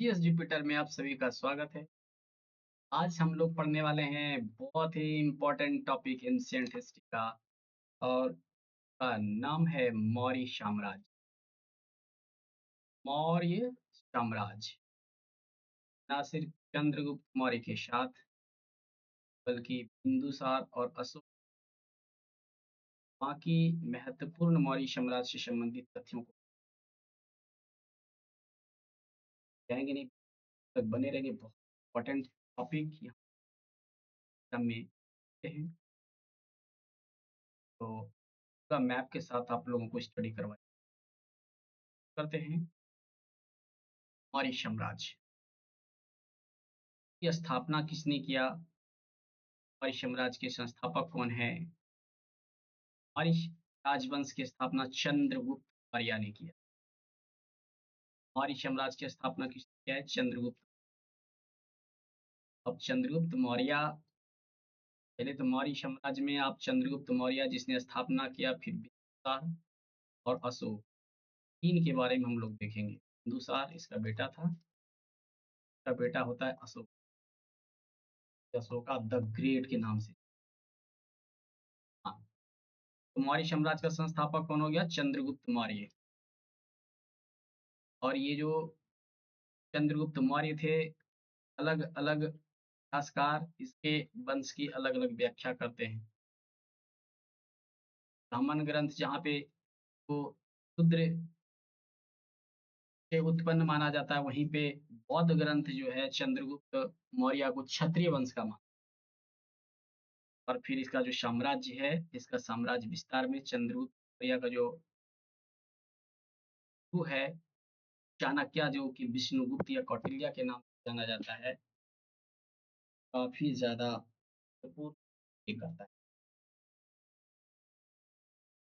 GS Jupiter में आप सभी का स्वागत है। आज हम लोग पढ़ने वाले हैं बहुत ही इम्पोर्टेंट टॉपिक एंशिएंट हिस्ट्री का और का नाम है मौर्य साम्राज्य। मौर्य साम्राज्य ना सिर्फ चंद्रगुप्त मौर्य के साथ बल्कि बिंदुसार और अशोक बाकी महत्वपूर्ण मौर्य साम्राज्य से संबंधित तथ्यों को जाएंगे नहीं तक बने रहेंगे। बहुत इंपॉर्टेंट टॉपिक यहाँ में हैं तो पूरा मैप के साथ आप लोगों को स्टडी करवा करते हैं। मौर्य साम्राज्य की स्थापना किसने किया? मौर्य साम्राज्य के संस्थापक कौन है? मौर्य राजवंश की स्थापना चंद्रगुप्त मौर्य ने किया। मौर्य साम्राज्य की स्थापना किसने किया है? चंद्रगुप्त। अब चंद्रगुप्त मौर्य, पहले तो मौर्य साम्राज्य में आप चंद्रगुप्त मौर्य जिसने स्थापना किया, फिर बिंदुसार और अशोक, तीन के बारे में हम लोग देखेंगे। बिंदुसार इसका बेटा था, इसका बेटा होता है अशोक, अशोका द ग्रेट के नाम से। हाँ, तो मौर्य साम्राज्य का संस्थापक कौन हो गया? चंद्रगुप्त मौर्य। और ये जो चंद्रगुप्त मौर्य थे, अलग अलग इतिहासकार इसके वंश की अलग अलग व्याख्या करते हैं। ब्राह्मण ग्रंथ जहाँ पे वो शूद्र से उत्पन्न माना जाता है, वहीं पे बौद्ध ग्रंथ जो है चंद्रगुप्त मौर्य को क्षत्रिय वंश का माना। और फिर इसका जो साम्राज्य है, इसका साम्राज्य विस्तार में चंद्रगुप्त मौर्य का जो गुरु है चाणक्य, जो कि विष्णुगुप्त या कौटिल्य के नाम से जाना जाता है, काफी ज्यादा महत्वपूर्ण करता है।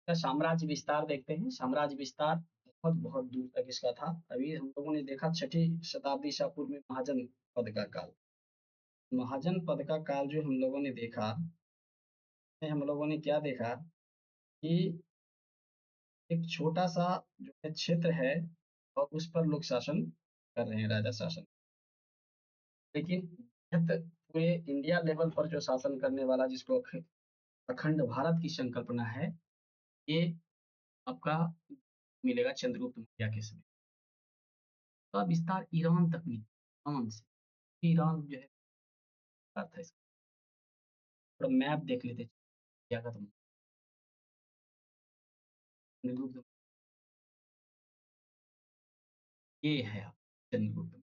का साम्राज्य विस्तार देखते हैं। साम्राज्य विस्तार बहुत बहुत दूर तक इसका था। अभी हम लोगों ने देखा छठी शताब्दी ईसा पूर्व में महाजन पद का काल। महाजन पद का काल जो हम लोगों ने देखा, हम लोगों ने क्या देखा कि एक छोटा सा जो है क्षेत्र है और उस पर लोग शासन कर रहे हैं, राजा शासन। लेकिन पूरे इंडिया लेवल पर जो शासन करने वाला, जिसको अखंड भारत की संकल्पना है, ये आपका मिलेगा चंद्रगुप्त मौर्य के समय। का विस्तार ईरान तक नहीं, ईरान से, ईरान जो है था इसका। थोड़ा मैप देख लेते क्या का तुम। चंद्रगुप्त, ये है आप चंद्रगुप्त।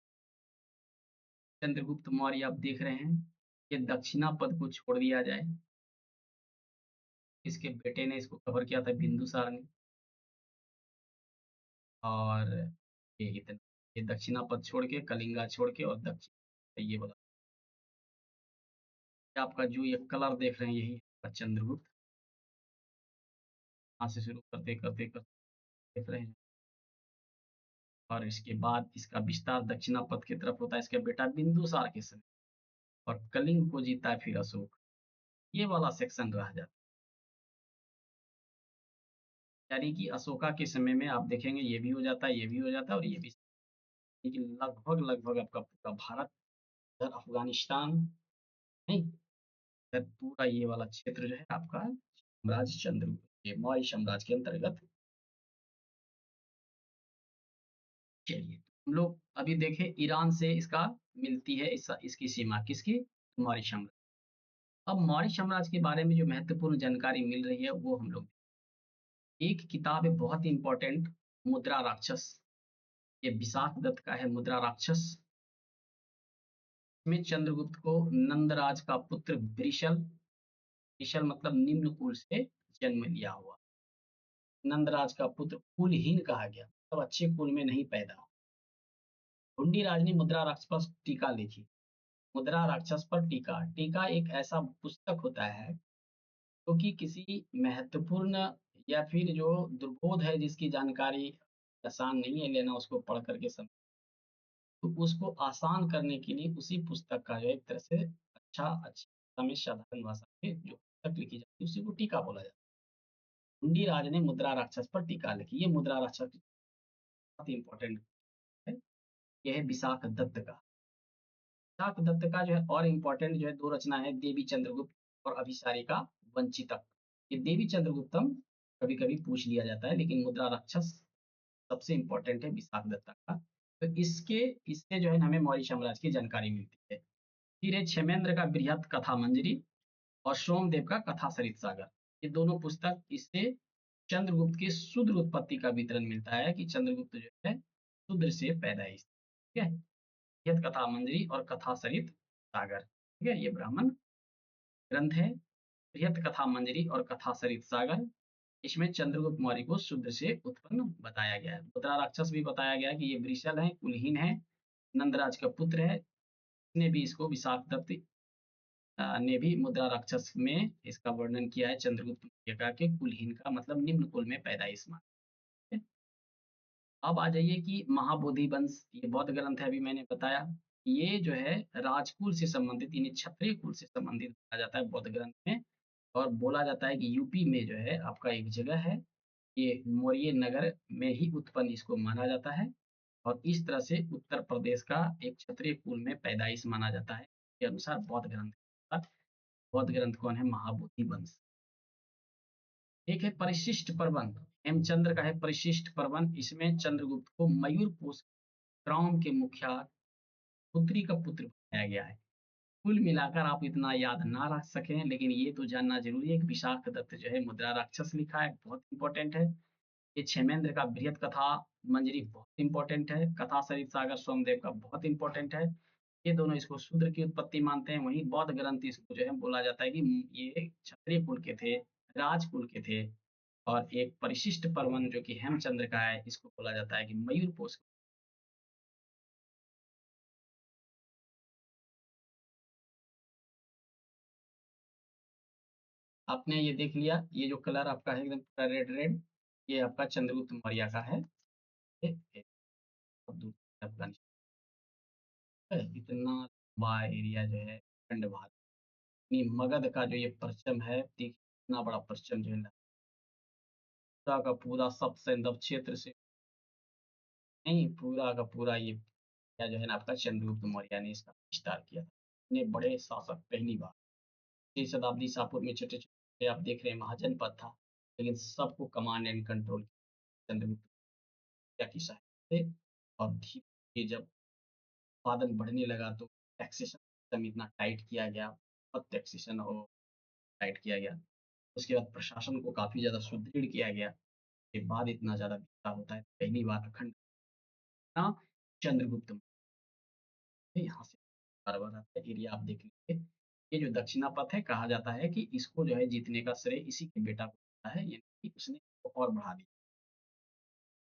चंद्रगुप्त मौर्य आप देख रहे हैं, ये दक्षिणा पद को छोड़ दिया जाए, इसके बेटे ने इसको कवर किया था, बिंदुसार ने। और ये इतना, ये दक्षिणा पद छोड़ के, कलिंगा छोड़ के और दक्षिण, ये बोला आपका जो ये कलर देख रहे हैं, यही है चंद्रगुप्त। यहाँ से शुरू करते करते करते देख रहे हैं। और इसके बाद इसका विस्तार दक्षिणापथ की तरफ होता है, इसका बेटा बिंदुसार के समय। और कलिंग को जीता है फिर अशोक। ये वाला सेक्शन रह जाता है, यानी कि अशोका के समय में आप देखेंगे ये भी हो जाता है, ये भी हो जाता है और ये भी। लेकिन लगभग लगभग आपका पूरा भारत, इधर अफगानिस्तान नहीं, इधर पूरा ये वाला क्षेत्र जो है आपका साम्राज्य चंद्रगुप्त, ये मौर्य साम्राज्य के अंतर्गत। चलिए हम लोग अभी देखें, ईरान से इसका मिलती है इसकी सीमा, किसकी? मौर्य साम्राज्य। अब मौर्य साम्राज्य के बारे में जो महत्वपूर्ण जानकारी मिल रही है वो हम लोग, एक किताब है बहुत ही इंपॉर्टेंट, मुद्रा राक्षस। ये विशाख दत्त का है मुद्रा राक्षस। में चंद्रगुप्त को नंदराज का पुत्र वृषल, वृषल मतलब निम्न कुल से जन्म लिया हुआ, नंदराज का पुत्र कुलहीन कहा गया, मतलब अच्छे कुल में नहीं पैदा। हुंडीराज ने मुद्रा राक्षस पर टीका लिखी। मुद्रा राक्षस पर टीका, टीका एक ऐसा पुस्तक होता है जो कि किसी महत्वपूर्ण या फिर जो दुर्बोध है, जिसकी जानकारी आसान नहीं है लेना, उसको पढ़ करके समझ, तो उसको आसान करने के लिए उसी पुस्तक का जो एक तरह से अच्छी भाषा में, साधारण भाषा में जो पुस्तक लिखी जाती है, उसी को टीका बोला जाता है। हुंडीराज ने मुद्रा राक्षस पर टीका लिखी। ये मुद्रा राक्षस बहुत इंपॉर्टेंट है। ये है विशाख दत्त का। विशाख दत्त का जो है और इम्पोर्टेंट जो है 2 रचना है, देवी चंद्रगुप्त और अभिसारिका वंचितक। ये देवी चंद्रगुप्तम कभी-कभी पूछ लिया जाता है, लेकिन मुद्रा राक्षस सबसे इम्पोर्टेंट है विशाख दत्ता का। तो इसके इससे जो है हमें मौर्य साम्राज्य की जानकारी मिलती है। फिर है क्षेमेंद्र का बृहत कथा मंजरी और सोमदेव का कथा सरित सागर। ये दोनों पुस्तक इससे चंद्रगुप्त की शूद्र उत्पत्ति का विवरण मिलता है कि चंद्रगुप्त जो है शूद्र से पैदाइश, ठीक है। बृहत कथा मंजरी और कथा सरित सागर, ठीक है, ये ब्राह्मण ग्रंथ है। बृहत कथा मंजरी और कथा सरित सागर, इसमें चंद्रगुप्त मौर्य को शूद्र से उत्पन्न बताया गया है। मुद्रा राक्षस भी बताया गया है कि ये वृषल है, कुलहीन है, नंदराज का पुत्र है। ने भी इसको विशाख दत्त ने भी मुद्रा राक्षस में इसका वर्णन किया है चंद्रगुप्त मौर्य का कि कुलहीन का मतलब निम्न कुल में पैदाइश माना है। अब आ जाइए कि महाबोधि वंश, ये बौद्ध ग्रंथ है, अभी मैंने बताया। ये जो है राजकुल से संबंधित यानी क्षत्रिय कुल से संबंधित माना जाता है बौद्ध ग्रंथ में। और बोला जाता है कि यूपी में जो है आपका एक जगह है, ये मौर्य नगर में ही उत्पन्न इसको माना जाता है। और इस तरह से उत्तर प्रदेश का एक क्षत्रिय कुल में पैदाइश माना जाता है के अनुसार बौद्ध ग्रंथ के अनुसार। बौद्ध ग्रंथ कौन है? महाबोधि वंश। एक है परिशिष्ट पर्वन, हेमचंद्र का है परिशिष्ट पर्वन। इसमें चंद्रगुप्त को मयूर पोष ग्राम के मुखिया पुत्री का पुत्र बनाया गया है। कुल मिलाकर आप इतना याद ना रख सकें, लेकिन ये तो जानना जरूरी है कि विशाख दत्त जो है मुद्रा राक्षस लिखा है, बहुत इंपॉर्टेंट है। ये क्षेमेंद्र का बृहत कथा मंजरी बहुत इंपॉर्टेंट है। कथा सरित सागर सोमदेव का बहुत इंपॉर्टेंट है। ये दोनों इसको शूद्र की उत्पत्ति मानते हैं। वहीं बौद्ध ग्रंथ इसको जो है बोला जाता है कि ये क्षत्रिय कुल के थे, राजकुल के थे। और एक परिशिष्ट पर्वन जो कि हेमचंद्र का है, इसको बोला जाता है कि मयूर पोष। आपने ये देख लिया, ये जो कलर आपका है एकदम पूरा रेड रेड, ये आपका चंद्रगुप्त मौर्य का है। ये बहुत दूर से अफगानिस्तान है। इतना लंबा एरिया जो है खंड भारत, इतनी मगध का जो ये परचम है, देखिए इतना बड़ा परचम जो है पूरा का पूरा सब सैंधव क्षेत्र से नहीं, पूरा का पूरा ये क्या जो है ना आपका चंद्रगुप्त मौर्य ने इसका विस्तार किया था। इतने बड़े शासक पहली बार 6 शताब्दी ईसा पूर्व में छोटे छोटे आप देख रहे हैं महाजनपद था, लेकिन सबको command and control Chandragupta Maurya की सहायता से। और धीरे जब उत्पादन बढ़ने लगा तो टैक्सेशन सिस्टम इतना टाइट किया गया, बहुत टैक्सेशन और टाइट किया गया। उसके बाद प्रशासन को काफ़ी ज़्यादा सुदृढ़ किया गया। के बाद इतना ज़्यादा विस्तार होता है, पहली बार अखंड ना चंद्रगुप्त मौर्य यहाँ से बार-बार आता है। एरिया आप देख लीजिए, ये जो दक्षिणापथ है कहा जाता है कि इसको जो है जीतने का श्रेय इसी के बेटा को जाता है, यानी कि उसने इसको और बढ़ा दिया।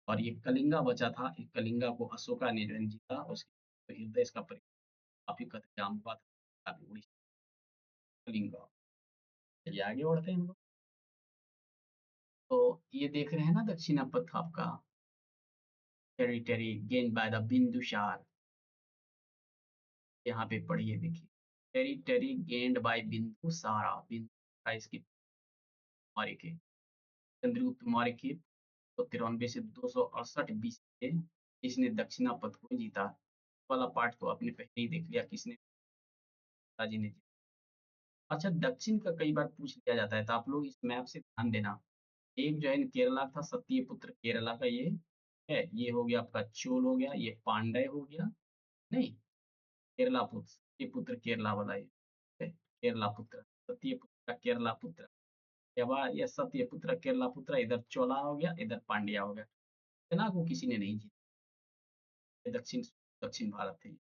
और ये कलिंगा बचा था, ये कलिंगा को अशोका ने जो है जीता, उसके तो हृदय इसका काफ़ी कत्लेआम हुआ था, काफ़ी उड़ीसा कलिंगा। चलिए आगे बढ़ते हैं हम लोग। तो ये देख रहे हैं ना दक्षिणापथ आपका territory gain by the Bindusara, यहाँ पे पढ़िए देखिए। टेरिटरी गेन्ड बाय बिंदुसारा, बिंदु इसकी मौर्य के चंद्रगुप्त मौर्य के तो 93 से 268 बीसी में इसने दक्षिणापथ को जीता। वाला पार्ट तो आपने पहले ही देख लिया किसने, पिताजी ने जीता। अच्छा, दक्षिण का कई बार पूछ लिया जाता है, तो आप लोग इस मैप से ध्यान देना। एक जो है केरला था, सत्यपुत्र केरला का ये है, ये हो गया आपका चोल हो गया, ये पांड्य हो गया, नहीं केरला पुत्र सत्यपुत्र केरला वाला ये है, केरला पुत्र सत्यपुत्र केरला पुत्र। ये सत्यपुत्र केरला पुत्र, इधर चोला हो गया, इधर पांड्या हो गया। इतना को किसी ने नहीं जीता। ये दक्षिण दक्षिण भारत थे, ठीक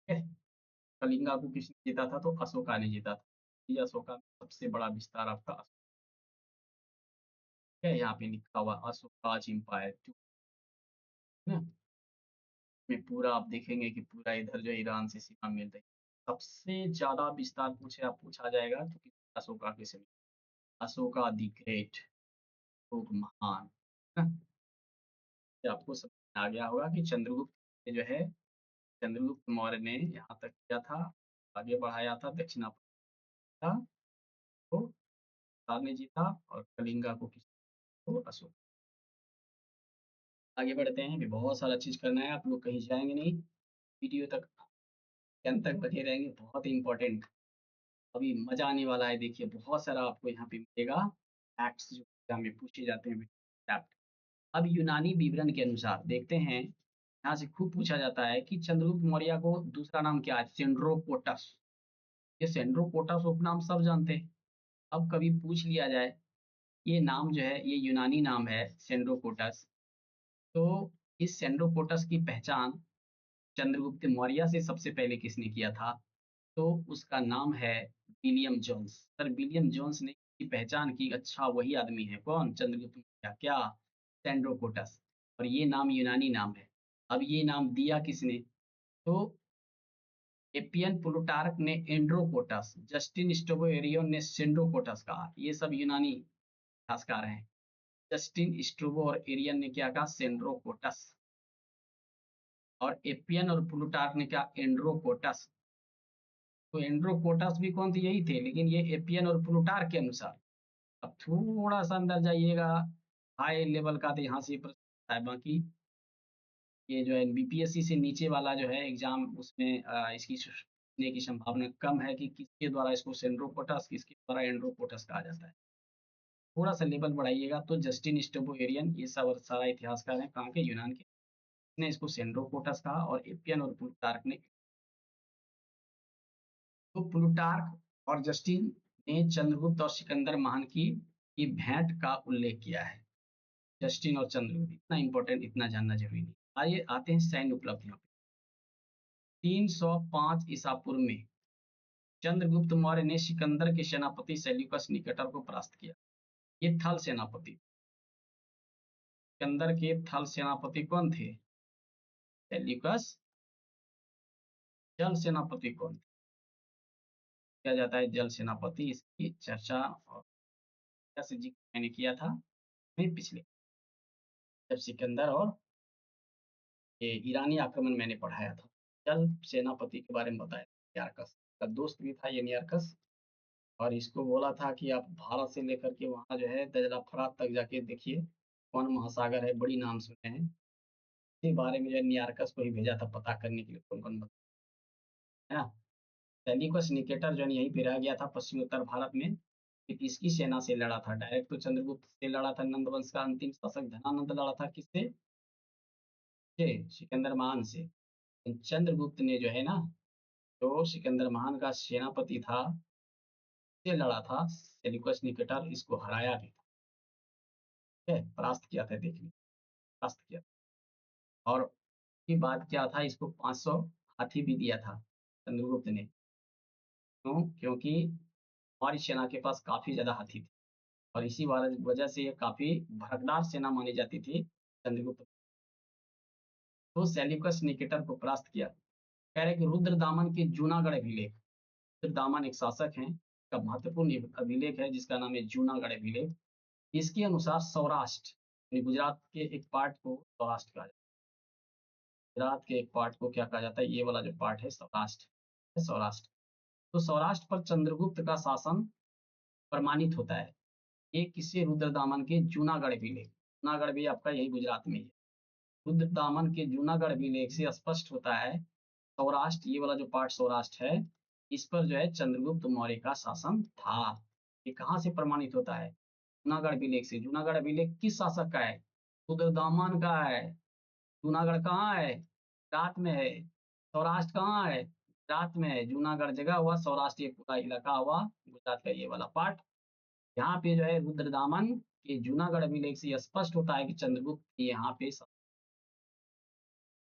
है। कलिंगा को किसने जीता था? तो अशोका ने जीता था। ये अशोका में सबसे बड़ा विस्तार आपका है, यहाँ पे लिखा हुआ अशोकाज एम्पायर ना। में पूरा आप देखेंगे कि पूरा इधर जो है ईरान से सीमा मिल रही है। सबसे ज्यादा विस्तार पूछे आप पूछा जाएगा तो अशोका के समय, अशोका दी ग्रेट, अशोक महान, है ना? ये आपको समझ में आ गया होगा कि चंद्रगुप्त ने जो है चंद्रगुप्त मौर्य ने यहाँ तक किया था, आगे बढ़ाया था। दक्षिणापथ को ने जीता और कलिंगा को किसी को अशोक। आगे बढ़ते हैं, अभी बहुत सारा चीज़ करना है, आप लोग कहीं जाएँगे नहीं, वीडियो तक के अंत तक बने रहेंगे, बहुत ही इम्पोर्टेंट। अभी मज़ा आने वाला है, देखिए बहुत सारा आपको यहाँ पे मिलेगा, फैक्ट्स जो एग्ज़ाम में पूछे जाते हैं। फैक्ट। अब यूनानी विवरण के अनुसार देखते हैं, यहाँ से खूब पूछा जाता है कि चंद्रगुप्त मौर्य को दूसरा नाम क्या है? सेंड्रोकोटस। ये सेंड्रोकोटस उपनाम सब जानते हैं। अब कभी पूछ लिया जाए, ये नाम जो है, ये यूनानी नाम है सेंड्रोकोटस। तो इस सेंड्रोकोटस की पहचान चंद्रगुप्त मौर्य से सबसे पहले किसने किया था? तो उसका नाम है William Jones. Sir William Jones ने इसकी पहचान की, अच्छा वही आदमी है, कौन? चंद्रगुप्त मौर्य, क्या? सेंड्रोकोटस। और ये नाम यूनानी नाम है। अब ये नाम दिया किसने? तो एपियन प्लूटार्क ने एंड्रोकोटस, जस्टिन स्ट्रोबो ने सेंड्रोकोटस कहा। ये सब यूनानी इतिहासकार हैं। जस्टिन स्ट्रोबो और एरियन ने क्या कहा? सेंड्रोकोटस। और एपियन और प्लूटार्क ने क्या? एंड्रोकोटस। तो एंड्रोकोटस भी कौन थे? यही थे, लेकिन ये एपियन और प्लूटार्क के अनुसार। अब थोड़ा सा अंदर जाइएगा, हाई लेवल का, तो यहाँ से प्रश्न है। बाकी ये जो है बीपीएससी से नीचे वाला जो है एग्जाम, उसमें इसकी पूछने की संभावना कम है कि किसके द्वारा इसको सेंड्रोकोटस, किसके द्वारा एंड्रोकोटस कहा जाता है। थोड़ा सा लेवल बढ़ाइएगा तो जस्टिन स्टोबोएरियन, ये सब सारा इतिहासकार हैं, कहाँ के? यूनान के। ने इसको सेंड्रोकोटस कहा, और एपियन और प्लूटार्क ने। तो प्लूटार्क और जस्टिन ने चंद्रगुप्त और सिकंदर महान की भेंट का उल्लेख किया है। जस्टिन और चंद्रगुप्त, इतना इंपॉर्टेंट, इतना जानना जरूरी नहीं। आइए आते हैं सैन्य उपलब्धियों पे। 305 ईसा पूर्व में चंद्रगुप्त मौर्य ने सिकंदर के सेनापति सेल्यूकस निकेटर को परास्त किया। ये थल सेनापति, सिकंदर के थल सेनापति कौन थे? सेल्यूकस। जल सेनापति कौन थे? किया जाता है जल सेनापति, इसकी चर्चा और से जी मैंने किया था मैं पिछले, जब सिकंदर और ये ईरानी आक्रमण मैंने पढ़ाया था। जल सेनापति के बारे में बताया। नियारकस का दोस्त भी था ये नियारकस, और इसको बोला था कि आप भारत से लेकर के वहाँ जो है दजला फरात तक जाके देखिए, कौन महासागर है, बड़ी नाम सुने हैं। इसी बारे में जो है नियारकस को ही भेजा था पता करने के लिए कौन कौन है ना। सेल्यूकस निकेटर जो है यहीं पे रह गया था पश्चिमी उत्तर भारत में। फिर किसकी सेना से लड़ा था? डायरेक्ट तो चंद्रगुप्त से लड़ा था, नंद वंश का अंतिम शासक धनानंद लड़ा था किससे? सिकंदर महान से। चंद्रगुप्त ने जो है ना, जो सिकंदर महान का सेनापति था, से लड़ा था सेल्यूकस निकेटर, इसको हराया भी था। ठीक है, परास्त किया था, देखिए परास्त किया। और उसके बाद क्या था, इसको 500 हाथी भी दिया था चंद्रगुप्त ने। क्यों? क्योंकि हमारी सेना के पास काफी ज्यादा हाथी थे, और इसी वजह से ये काफी भड़कदार सेना मानी जाती थी चंद्रगुप्त। तो सेल्यूकस निकेटर को परास्त किया। कह रहे कि रुद्रदामन के जूनागढ़ अभिलेख, रुद्रदामन एक शासक हैं का महत्वपूर्ण अभिलेख है जिसका नाम है जूनागढ़ अभिलेख। इसके अनुसार सौराष्ट्र, यानी गुजरात के एक पार्ट को सौराष्ट्र कहा जाता है। गुजरात के एक पार्ट को क्या कहा जाता है? ये वाला जो पार्ट है सौराष्ट्र, सौराष्ट्र। तो सौराष्ट्र पर चंद्रगुप्त का शासन प्रमाणित होता है। ये किससे? रुद्रदामन के जूनागढ़ अभिलेख। जूनागढ़ भी आपका यही गुजरात में ही है। रुद्रदामन के जूनागढ़ अभिलेख से स्पष्ट होता है सौराष्ट्र, ये वाला जो पार्ट सौराष्ट्र है, इस पर जो है चंद्रगुप्त मौर्य का शासन था। ये कहाँ से प्रमाणित होता है? जूनागढ़ अभिलेख से। जूनागढ़ अभिलेख किस शासक का है? रुद्रदामन का है। जूनागढ़ कहाँ है? गुजरात में है। सौराष्ट्र कहाँ है? गुजरात में है। जूनागढ़ जगह हुआ, सौराष्ट्र ये पूरा इलाका हुआ, गुजरात का ये वाला पार्ट। यहाँ पे जो है रुद्रदामन के जूनागढ़ अभिलेख से स्पष्ट होता है कि चंद्रगुप्त यहाँ पे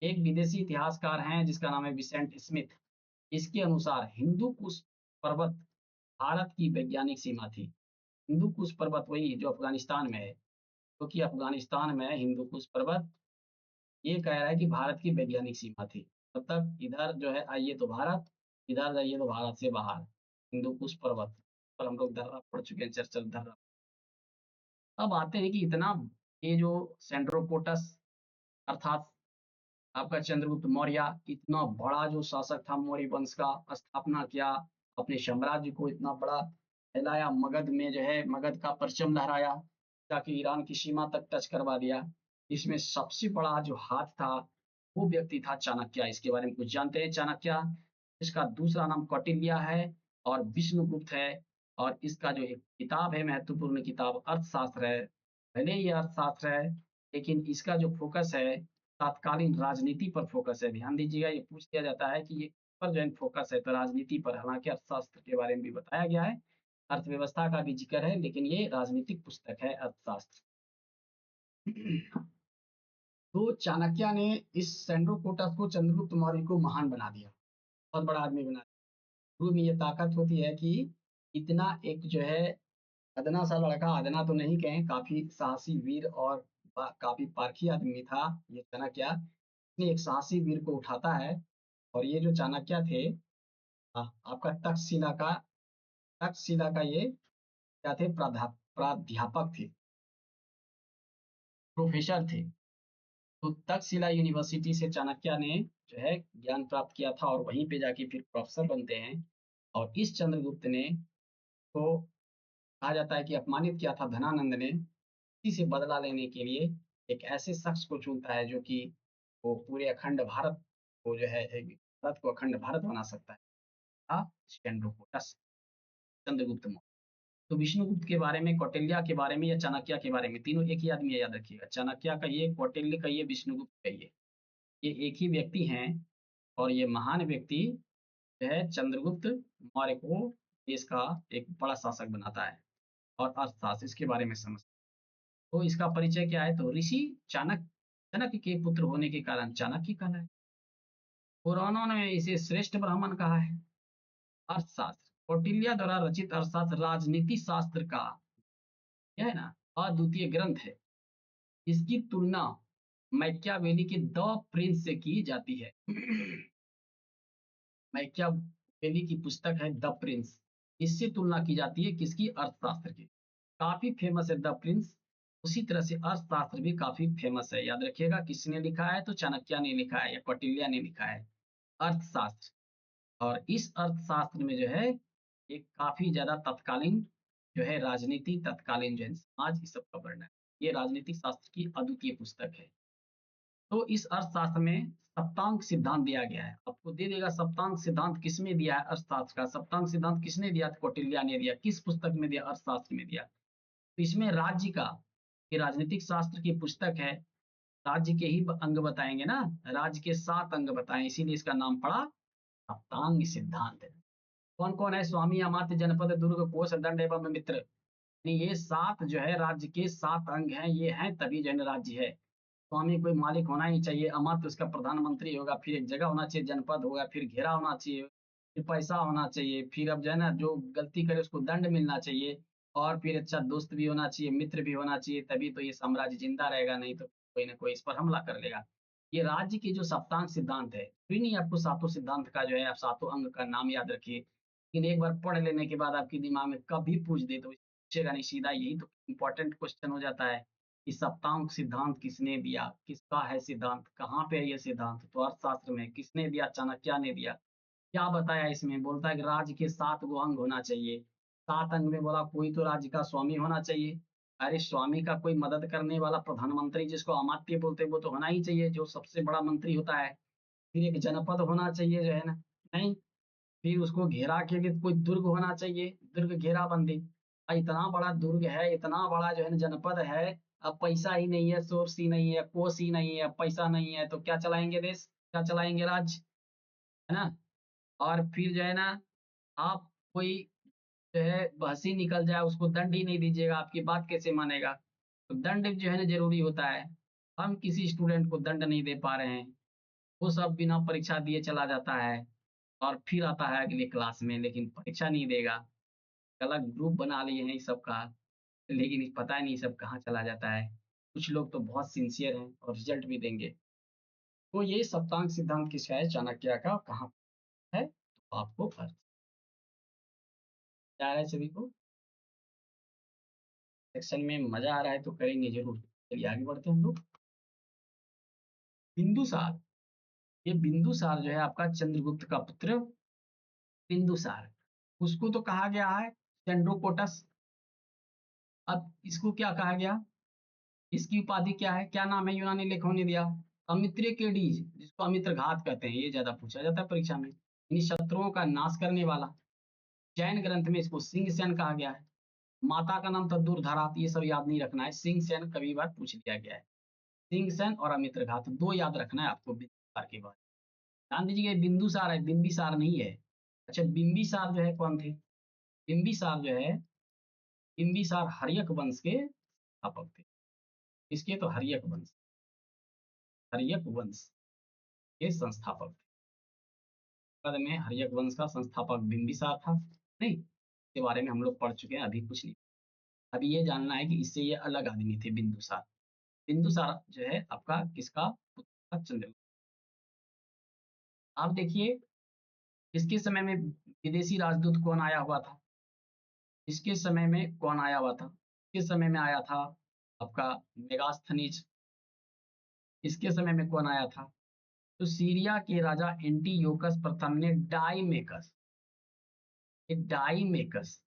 एक विदेशी इतिहासकार हैं जिसका नाम है विसेंट स्मिथ। इसके अनुसार हिंदू कुश पर्वत भारत की वैज्ञानिक सीमा थी। हिंदू कुश पर्वत वही जो अफगानिस्तान में है, क्योंकि अफगानिस्तान में हिंदू कुश पर्वत, ये कह रहा है कि भारत की वैज्ञानिक सीमा थी। मतलब इधर जो है आइए तो भारत, इधर जाइए तो भारत से बाहर हिंदू कुश पर्वत पर हम लोग दर्रा पढ़ चुके हैं, चर्चा दर्रा। अब आते हैं कि इतना ये जो सेंड्रोकोटस अर्थात आपका चंद्रगुप्त मौर्य, इतना बड़ा जो शासक था, मौर्य वंश का स्थापना किया, अपने साम्राज्य को इतना बड़ा फैलाया, मगध में जो है मगध का परचम लहराया, ताकि ईरान की सीमा तक टच करवा दिया। इसमें सबसे बड़ा जो हाथ था, वो व्यक्ति था चाणक्य। इसके बारे में कुछ जानते हैं चाणक्य? इसका दूसरा नाम कौटिल्य है और विष्णुगुप्त है और इसका जो एक किताब है, महत्वपूर्ण किताब अर्थशास्त्र है। भले ही ये अर्थशास्त्र है, लेकिन इसका जो फ़ोकस है, तत्कालीन राजनीति पर फ़ोकस है। ध्यान दीजिएगा, ये पूछ लिया जाता है कि ये किस पर जो है फ़ोकस है, तो राजनीति पर। हालाँकि अर्थशास्त्र के बारे में भी बताया गया है, अर्थव्यवस्था का भी ज़िक्र है, लेकिन ये राजनीतिक पुस्तक है अर्थशास्त्र। तो चाणक्य ने इस सैंड्रोकोटस को चंद्रगुप्त मौर्य को महान बना दिया, बहुत बड़ा आदमी बना दिया। शुरू में ये ताकत होती है कि इतना एक जो है अदना सा लड़का, अदना तो नहीं कहें, काफी साहसी वीर और काफी पारखी आदमी था ये चाणक्य। ने एक साहसी वीर को उठाता है और ये जो चाणक्य थे, आपका तक्षशिला का ये क्या थे, प्राध्यापक थे, प्रोफेसर थे। तो तक्षशिला यूनिवर्सिटी से चाणक्य ने जो है ज्ञान प्राप्त किया था और वहीं पे जाके फिर प्रोफेसर बनते हैं। और इस चंद्रगुप्त ने तो कहा जाता है कि अपमानित किया था धनानंद ने, इसी से बदला लेने के लिए एक ऐसे शख्स को चुनता है जो कि वो पूरे अखंड भारत को जो है भारत को अखंड भारत बना सकता है। चंद्रगुप्त चंद्रगुप्त मौर्य। तो विष्णुगुप्त के बारे में, कौटिल्य के बारे में या चाणक्य के बारे में, तीनों एक ही आदमी है, याद रखिएगा। चाणक्य कहिए, कौटिल्य कहिए, विष्णुगुप्त कहिए, ये एक ही व्यक्ति हैं। और ये महान व्यक्ति जो है चंद्रगुप्त मौर्य को देश का एक बड़ा शासक बनाता है और अर्थशास्त्र इसके बारे में समझ। तो इसका परिचय क्या है? तो ऋषि चाणक्य, चाणक्य के पुत्र होने के कारण चाणक्य कहलाए। पुराणों ने इसे श्रेष्ठ ब्राह्मण कहा है। अर्थशास्त्र, कौटिल्य द्वारा रचित अर्थशास्त्र राजनीति शास्त्र का यह है ना अद्वितीय ग्रंथ है। इसकी तुलना मैकियावेली के द प्रिंस से की जाती है। मैकियावेली की पुस्तक है द प्रिंस, इससे तुलना की जाती है किसकी? अर्थशास्त्र की। काफी फेमस है द प्रिंस। उसी तरह से अर्थशास्त्र भी काफी फेमस है। याद रखिएगा, किसने लिखा है? तो चाणक्य ने लिखा है या कौटिल्य ने लिखा है अर्थशास्त्र। और इस अर्थशास्त्र में जो है एक काफी ज्यादा तत्कालीन जो है राजनीति, तत्कालीन जो है समाज, इस सब का वर्णन है। ये राजनीतिक शास्त्र की अद्वितीय पुस्तक है। तो इस अर्थशास्त्र में सप्तांक सिद्धांत दिया गया है, आपको दे देगा सप्तांक सिद्धांत किसमें दिया है? अर्थशास्त्र का सप्तांक सिद्धांत किसने दिया? कौटिल्य ने दिया। किस पुस्तक में दिया? अर्थशास्त्र में दिया। तो इसमें राज्य का, ये राजनीतिक शास्त्र की पुस्तक है, राज्य के ही अंग बताएंगे ना, राज्य के 7 अंग बताएं, इसीलिए इसका नाम पड़ा सप्तांग सिद्धांत। कौन कौन है? स्वामी, अमात्य, जनपद, दुर्ग, कोष, दंड एवं मित्र। यानी ये 7 जो है राज्य के 7 अंग हैं, ये हैं तभी जो है राज्य है। स्वामी कोई मालिक होना ही चाहिए, अमात्य उसका प्रधानमंत्री होगा, फिर एक जगह होना चाहिए, जनपद होगा, फिर घेरा होना चाहिए, फिर पैसा होना चाहिए, फिर अब जो है ना जो गलती करे उसको दंड मिलना चाहिए, और फिर अच्छा दोस्त भी होना चाहिए, मित्र भी होना चाहिए, तभी तो ये साम्राज्य जिंदा रहेगा, नहीं तो कोई ना कोई इस पर हमला कर लेगा। ये राज्य की जो सप्तांग सिद्धांत है, कोई नहीं, आपको सातों सिद्धांत का जो है आप सातों अंग का नाम याद रखिए, लेकिन एक बार पढ़ लेने के बाद आपके दिमाग में कभी पूछ दे तो पूछेगा नहीं, सीधा यही तो इम्पोर्टेंट क्वेश्चन हो जाता है कि सप्तांक सिद्धांत किसने दिया, किसका है सिद्धांत, कहाँ पे है ये सिद्धांत? तो अर्थशास्त्र में। किसने दिया? चाणक्य ने दिया। क्या बताया इसमें? बोलता है कि राज्य के 7 गो अंग होना चाहिए। 7 अंग में बोला कोई तो राज्य का स्वामी होना चाहिए। अरे स्वामी का कोई मदद करने वाला प्रधानमंत्री, जिसको अमात्य बोलते हैं, वो तो होना ही चाहिए, जो सबसे बड़ा मंत्री होता है। फिर एक जनपद होना चाहिए जो है ना, नहीं, फिर उसको घेरा के लिए कोई दुर्ग होना चाहिए, दुर्ग घेराबंदी। इतना बड़ा दुर्ग है, इतना बड़ा जो है ना जनपद है, अब पैसा ही नहीं है, सोर्स ही नहीं है, कोस ही नहीं है, पैसा नहीं है, तो क्या चलाएंगे देश, क्या चलाएंगे राज्य, है ना? और फिर जो है ना, आप कोई जो है बहसी निकल जाए, उसको दंड ही नहीं दीजिएगा, आपकी बात कैसे मानेगा? तो दंड जो है ना जरूरी होता है। हम किसी स्टूडेंट को दंड नहीं दे पा रहे हैं, वो सब बिना परीक्षा दिए चला जाता है और फिर आता है अगले क्लास में, लेकिन परीक्षा नहीं देगा। अलग ग्रुप बना लिए हैं इस सब का, लेकिन पता नहीं सब कहाँ चला जाता है। कुछ लोग तो बहुत सिंसियर हैं और रिजल्ट भी देंगे। तो ये सप्तांग सिद्धांत किसका है? चाणक्य का। कहाँ है? तो आपको अर्थ आ रहा है सभी को? सेक्शन में मजा आ रहा है तो करेंगे जरूर। चलिए आगे बढ़ते हैं हम लोग। बिंदुसार, ये बिंदुसार जो है आपका चंद्रगुप्त का पुत्र बिंदुसार, उसको तो कहा गया है चंड्रोकोटस। अब इसको क्या कहा गया? इसकी उपाधि क्या है, क्या नाम है यूनानी लेखकों ने दिया? अमित्रिकेडीज, जिसको अमित्र घात कहते हैं, ये ज्यादा पूछा जाता है परीक्षा में। इन शत्रुओं का नाश करने वाला। जैन ग्रंथ में इसको सिंह सेन कहा गया है। माता का नाम था दुर्धरा, ये सब याद नहीं रखना है, सिंह सेन कभी बार पूछ लिया गया है। सिंह सेन और अमित्र घात दो याद रखना है आपको बिंदुसार के बाद। ध्यान दीजिएगा, ये बिंदुसार है, बिंबिसार नहीं है। अच्छा, बिंबिसार जो है कौन थे? बिंबिसार जो है, बिंबिसार हर्यक वंश के स्थापक थे। इसके तो हर्यक वंश, हर्यक वंश के संस्थापक थे। पद में हर्यक वंश का संस्थापक बिंबिसार था। नहीं, इसके बारे में हम लोग पढ़ चुके हैं, अभी कुछ नहीं। अभी ये जानना है कि इससे ये अलग आदमी थे बिंदुसार। बिंदुसार जो है आपका किसका पुत्र था? चंद्रगुप्त। आप देखिए, इसके समय में विदेशी राजदूत कौन आया हुआ था? इसके समय में कौन आया हुआ था? इसके समय में आया था आपका मेगास्थनीज। इसके समय में कौन आया था? तो सीरिया के राजा एंटीयोकस प्रथम ने डाइमेकस, डाइमेकस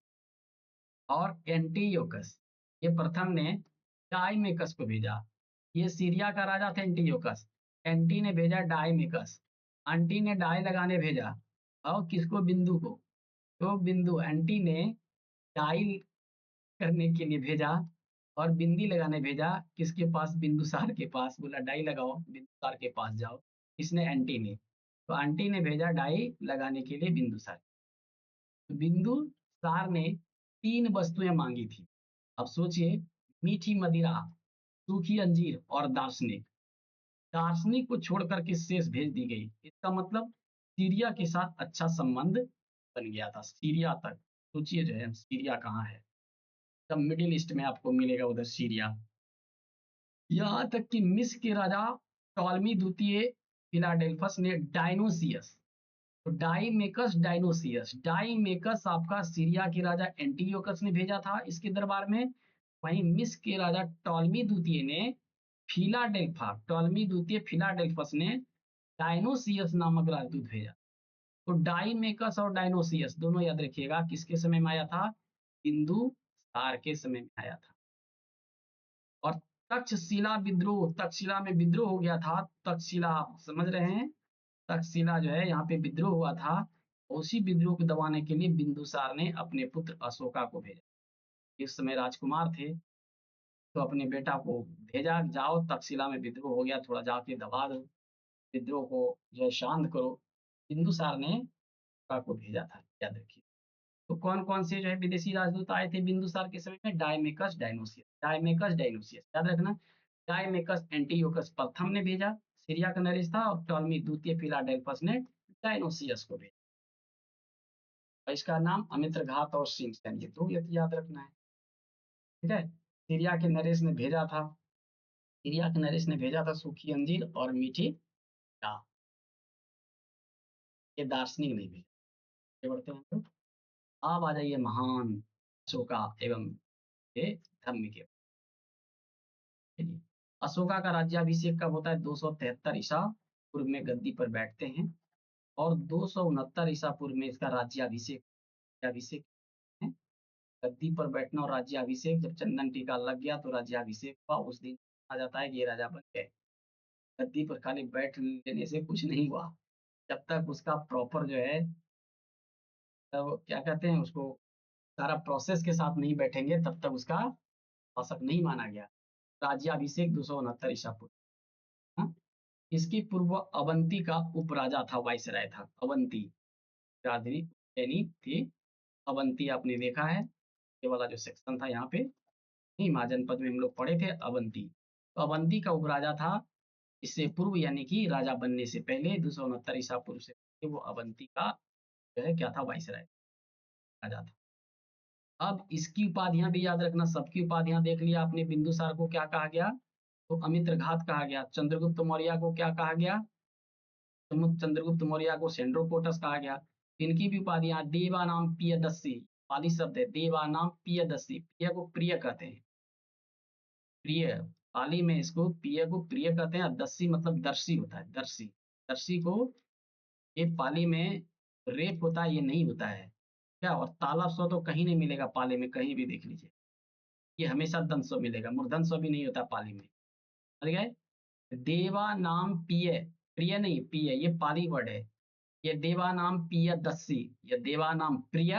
और एंटीयोकस, ये प्रथम ने डाइमेकस को भेजा। ये सीरिया का राजा था एंटीयोकस, एंटी ने भेजा डाइमेकस, आंटी ने डाई लगाने भेजा। और किसको? बिंदु को। तो बिंदु एंटी ने डाई करने के लिए भेजा और बिंदी लगाने भेजा। किसके पास? बिंदुसार के पास। बोला डाई लगाओ, बिंदुसार के पास जाओ। किसने? एंटी ने। तो आंटी ने भेजा डाई लगाने के लिए बिंदुसार। तो बिंदुसार ने 3 वस्तुएं मांगी थी। अब सोचिए, मीठी मदिरा, सूखी अंजीर और दार्शनिक। दार्शनिक को छोड़कर के शेष भेज दी गई। इसका मतलब सीरिया के साथ अच्छा संबंध बन गया था, सीरिया तक। सोचिए जो है सीरिया कहाँ है, तब मिडिल ईस्ट में आपको मिलेगा उधर सीरिया। यहाँ तक कि मिस्र के राजा टॉलमी द्वितीय फिलाडेल्फस ने डायनोसियस, तो डाइमेकस डायनोसियस, डाइमेकस आपका सीरिया के राजा एंटीयोकस ने भेजा था इसके दरबार में। वहीं मिस्र के राजा टॉलमी द्वितीय ने फिलाडेल्फा, टॉलमी द्वितीय फिलाडेल्फस ने डायनोसियस नामक राजदूत भेजा। तो डाइमेकस और डायनोसियस दोनों याद रखिएगा, किसके समय में आया था? बिंदुसार के समय में आया था। और तक्षशिला विद्रोह, तक्षशिला में विद्रोह हो गया था। तक्षशिला समझ रहे हैं, तक्षशिला जो है यहाँ पे विद्रोह हुआ था। उसी विद्रोह को दबाने के लिए बिंदुसार ने अपने पुत्र अशोका को भेजा। इस समय राजकुमार थे, तो अपने बेटा को भेजा, जाओ तक्षशिला में विद्रोह हो गया, थोड़ा जाके दबा दो, विद्रोह को जो है शांत करो। बिंदुसार ने अशोका को भेजा था, याद रखिए। तो कौन कौन से जो है विदेशी राजदूत आए थे बिंदुसार के समय में? डायमेकस डायनोसियस, डायमेकस डायनोसियस याद रखना। डायमेकस एंटीयोकस प्रथम ने भेजा, सीरिया का नरेश था, और टॉलमी द्वितीय फिलाडेल्फस ने डायनोसियस को भेजा। और इसका नाम अमित्रघात और सिंघसेन, ये दो याद रखना है। ठीक है, सीरिया के नरेश ने भेजा था, सीरिया के नरेश ने भेजा था सूखी अंजीर और मीठी चा। ये दार्शनिक नहीं भेजा। आगे बढ़ते हैं हम लोग। अब आ जाइए महान अशोका एवं ये धर्म के। अशोका का राज्याभिषेक कब होता है? 273 ईसा पूर्व में गद्दी पर बैठते हैं, और 269 ईसा पूर्व में इसका राज्याभिषेक है। गद्दी पर बैठना और राज्याभिषेक, जब चंदन टीका लग गया तो राज्याभिषेक हुआ, उस दिन आ जाता है कि ये राजा बन गए। गद्दी पर खाली बैठ लेने से कुछ नहीं हुआ, जब तक उसका प्रॉपर जो है, तब क्या कहते हैं उसको, सारा प्रोसेस के साथ नहीं बैठेंगे तब तक उसका शासक नहीं माना गया। राज्याभिषेक 269 ईसा पूर्व। हाँ? इसकी पूर्व अवंती का उपराजा था, वाइसराय था, अवंती राजधानी उज्जैनी थी। अवंती आपने देखा है, ये वाला जो सेक्शन था यहाँ पे, नहीं महाजनपद में हम लोग पढ़े थे अवंती। तो अवंती का उपराजा था, इससे पूर्व यानी कि राजा बनने से पहले 269 ईसा पूर्व से पहले वो अवंती का जो है क्या था? वाइसराय राजा था। अब इसकी उपाधियां भी याद रखना, सबकी उपाधियां देख लिया आपने। बिंदुसार को क्या कहा गया? तो अमित्रघात कहा गया। चंद्रगुप्त मौर्य को क्या कहा गया? चंद्रगुप्त मौर्य को सेंड्रोकोटस कहा गया। इनकी भी उपाधियां देवानाम प्रियदर्शी, पाली शब्द है देवानाम प्रियदर्शी, प्रिय को प्रिय कहते हैं, प्रिय पाली में इसको प्रिय को प्रिय कहते हैं। दस्सी मतलब दर्शी होता है, दर्शी, दर्शी को ये पाली में रेप होता है, ये नहीं होता है क्या। और तालब सो तो कहीं नहीं मिलेगा पाली में, कहीं भी देख लीजिए। ये हमेशा दंत स्व मिलेगा, मूर्धन स्व भी नहीं होता पाली में, समझ गए। देवा नाम पिय, प्रिय नहीं पिय, ये पाली वर्ड है। ये देवा नाम पियदर्शी, या देवा नाम प्रिय,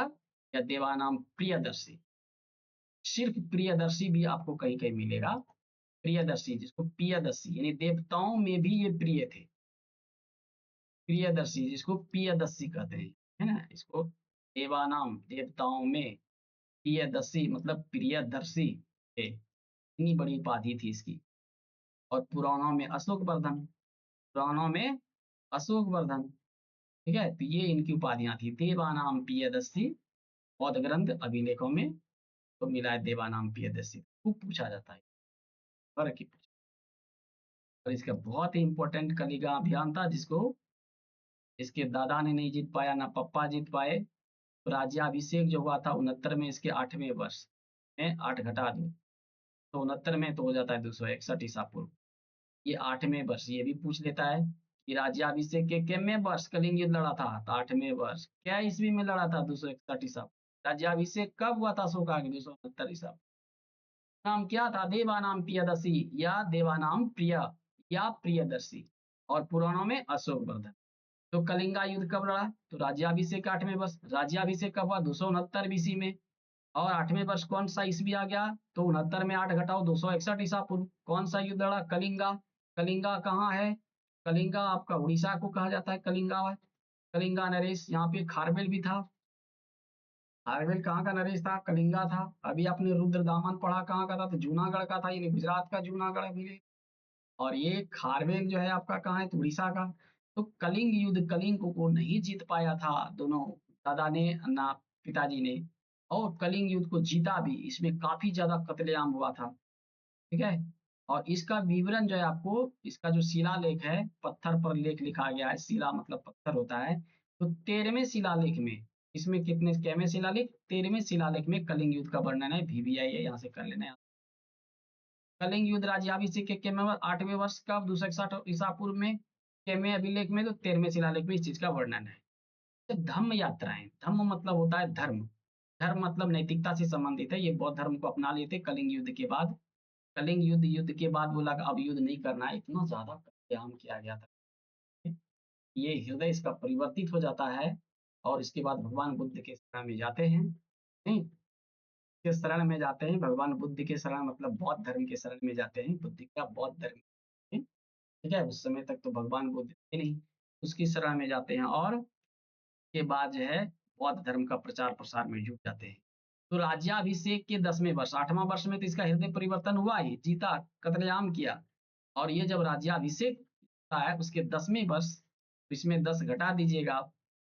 या देवा नाम प्रियदर्शी। सिर्फ प्रियदर्शी भी आपको कहीं कहीं मिलेगा, प्रियदर्शी जिसको पियदर्शी, यानी देवताओं में भी ये प्रिय थे। प्रियदर्शी जिसको पियदर्शी कहते हैं, है ना, इसको देवानाम देवताओं में, प्रियदर्शी मतलब प्रियदर्शी थे, इतनी बड़ी उपाधि थी इसकी। और पुराणों में अशोक वर्धन, पुराणों में अशोक वर्धन, ठीक है, तो ये इनकी उपाधियां थी। देवानाम प्रियदर्शी, बौद्ध ग्रंथ अभिलेखों में तो मिला है देवानाम प्रियदर्शी, खूब पूछा जाता है, फर्क ही पूछा। और इसका बहुत ही इंपॉर्टेंट कलिंगा अभियान था, जिसको इसके दादा ने नहीं जीत पाया, ना पप्पा जीत पाए। तो राज्याभिषेक जो हुआ था 69 में, इसके 8वें वर्ष में, 8 घटा दो तो 69 में तो हो जाता है 261 ईसा पूर्व। ये 8वें वर्ष, ये भी पूछ लेता है कि राज्याभिषेक के कितवें वर्ष कलिंग युद्ध लड़ा था, तो 8वें वर्ष। क्या ईस्वी में लड़ा था, 261 ईसा। राज्याभिषेक कब हुआ था अशोका के, 269 ईसा। नाम क्या था, देवानाम प्रियदर्शी या देवानाम प्रिय या प्रियदर्शी। और पुराणों में अशोक वर्धन। तो कलिंगा युद्ध कब लड़ा, तो राज्याभिषेक 8वें वर्ष। राज्याभिषेक कब हुआ, 269 बीसी में। और 8वें वर्ष कौन सा ईस्वी आ गया, तो 69 में 8 घटाओ 261 ईसा पूर्व। कौन सा युद्ध लड़ा, कलिंगा। कलिंगा कहाँ है, कलिंगा आपका उड़ीसा को कहा जाता है, कलिंगा है। कलिंगा नरेश, यहाँ पे खारवेल भी था। खारवेल कहाँ का नरेश था, कलिंगा था। अभी आपने रुद्रदामन पढ़ा, कहाँ का था, तो जूनागढ़ का था, यानी गुजरात का जूनागढ़ अभी। और ये खारवेल जो है आपका कहाँ है, तो उड़ीसा का। तो कलिंग युद्ध, कलिंग को नहीं जीत पाया था दोनों, दादा ने ना पिताजी ने। और कलिंग युद्ध को जीता भी, इसमें काफी ज्यादा कत्लेआम हुआ था, ठीक है। और इसका विवरण जो है आपको, इसका जो शिलालेख है, पत्थर पर लेख लिखा गया है, शिला मतलब पत्थर होता है। तो 13वें शिलालेख में, इसमें कितने कैवें शिलालेख, 13वें शिलालेख में कलिंग युद्ध का वर्णन है। VVI है, यहाँ से कर लेना है। कलिंग युद्ध राज्याभिषेक के केमे 8वें वर्ष का 261 ईसा पूर्व में, केमे अभिलेख में, तो 13वें शिलालेख में इस चीज का वर्णन है। तो धम्म यात्राएं, धम्म मतलब होता है धर्म, धर्म मतलब नैतिकता से संबंधित है। ये बौद्ध धर्म को अपना लेते कलिंग युद्ध के बाद। कलिंग युद्ध के बाद बोला कि अब युद्ध नहीं करना है, इतना ज्यादा कत्लेआम किया गया था। ये हृदय इसका परिवर्तित हो जाता है। और इसके बाद भगवान बुद्ध के शरण में जाते हैं, नहीं, के शरण में जाते हैं, भगवान बुद्ध के शरण मतलब बौद्ध धर्म के शरण में जाते हैं। बुद्ध का बौद्ध धर्म, ठीक है, उस समय तक तो भगवान बुद्ध थे नहीं, उसकी शरण में जाते हैं। और के बाद जो है बौद्ध धर्म का प्रचार प्रसार में जुट जाते हैं। तो राज्याभिषेक के 10वें वर्ष, 8वां वर्ष में तो इसका हृदय परिवर्तन हुआ ही, जीता, कत्लेआम किया। और ये जब राज्याभिषेक होता है उसके 10वें वर्ष, इसमें 10 घटा दीजिएगा आप,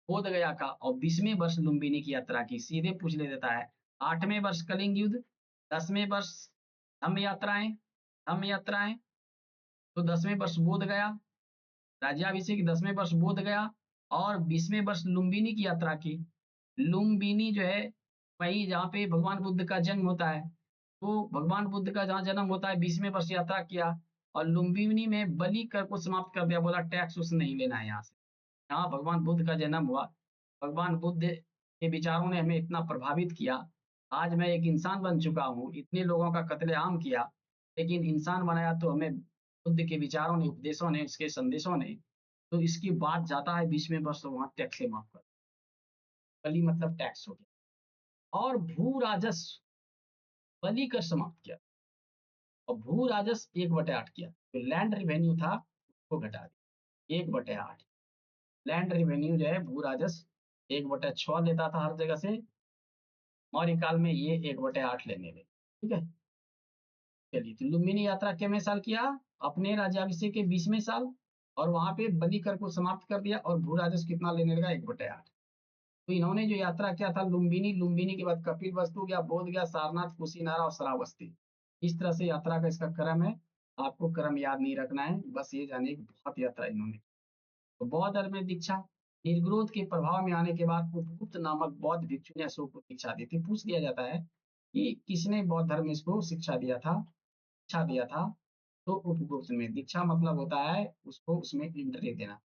बोध गया का। और 20वें वर्ष लुम्बिनी की यात्रा की, सीधे पूछ ले देता है। 8वें वर्ष कलिंग युद्ध, 10वें वर्ष धम्म यात्राएं, धम्म यात्राएं। तो 10वें वर्ष बोध गया, राज्याभिषेक 10वें वर्ष बोध गया। और 20वें वर्ष लुम्बिनी की यात्रा की। लुम्बिनी जो है वही जहाँ पे भगवान बुद्ध का जन्म होता है, तो भगवान बुद्ध का जहाँ जन्म होता है 20वें वर्ष यात्रा किया। और लुम्बिनी में बलि कर को समाप्त कर दिया, बोला टैक्स उस नहीं लेना है यहाँ से। यहाँ भगवान बुद्ध का जन्म हुआ। भगवान बुद्ध के विचारों ने हमें इतना प्रभावित किया, आज मैं एक इंसान बन चुका हूँ, इतने लोगों का कत्लेआम किया, लेकिन इंसान बनाया तो हमें बुद्ध के विचारों ने, उपदेशों ने, उसके संदेशों ने। तो इसकी बात जाता है 20वें वर्ष, वहां टैक्स से माफ कर, बलि मतलब टैक्स हो गया। और भू राजस्व, बलि कर समाप्त किया। और भू राजस्व 1/8 किया, जो लैंड रिवेन्यू था उसको घटा दिया, 1/8। लैंड रिवेन्यू जो है भू राजस्व 1/6 लेता था हर जगह से, मौर्य काल में ये 1/8 लेने लगे, ठीक है। चलिए, तो लुम्बिनी यात्रा कितने साल किया, अपने राज्याभिषेक के 20वें साल। और वहां पे बलि कर को समाप्त कर दिया, और भू राजस्व कितना लेने लगा, 1/8। तो इन्होंने जो यात्रा किया था लुम्बिनी, लुम्बिनी के बाद कपिल वस्तु गया, बोध गया, सारनाथ, कुशीनारा और श्रावस्ती। इस तरह से यात्रा का इसका क्रम है। आपको क्रम याद नहीं रखना है, बस ये जानिए कि बहुत यात्रा इन्होंने। तो बौद्ध धर्म में दीक्षा, निर्ग्रोध के प्रभाव में आने के बाद उपगुप्त नामक बौद्ध भिक्षु ने अशोक को दीक्षा दी थी। पूछ लिया जाता है कि किसने बौद्ध धर्म में इसको शिक्षा दिया था, दीक्षा दिया था। तो उपगुप्त में, दीक्षा मतलब होता है उसको उसमें एंट्री देना।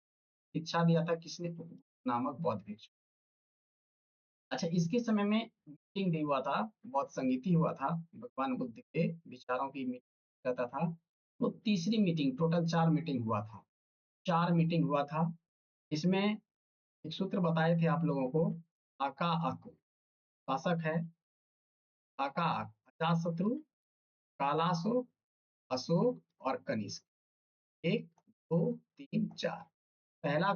शिक्षा दिया था किसने, उपगुप्त नामक बौद्ध भिक्षु। अच्छा, इसके समय में मीटिंग भी हुआ था, बौद्ध संगीति हुआ था, भगवान बुद्ध के विचारों की मीटिंग रहता था। वो तीसरी मीटिंग, टोटल 4 मीटिंग हुआ था। 4 मीटिंग हुआ था। इसमें एक सूत्र बताए थे आप लोगों को, आका अक, शासक है आका अक, अजातशत्रु, कालाशोक, अशोक और कनिष्क। 1, 2, 3, 4। पहला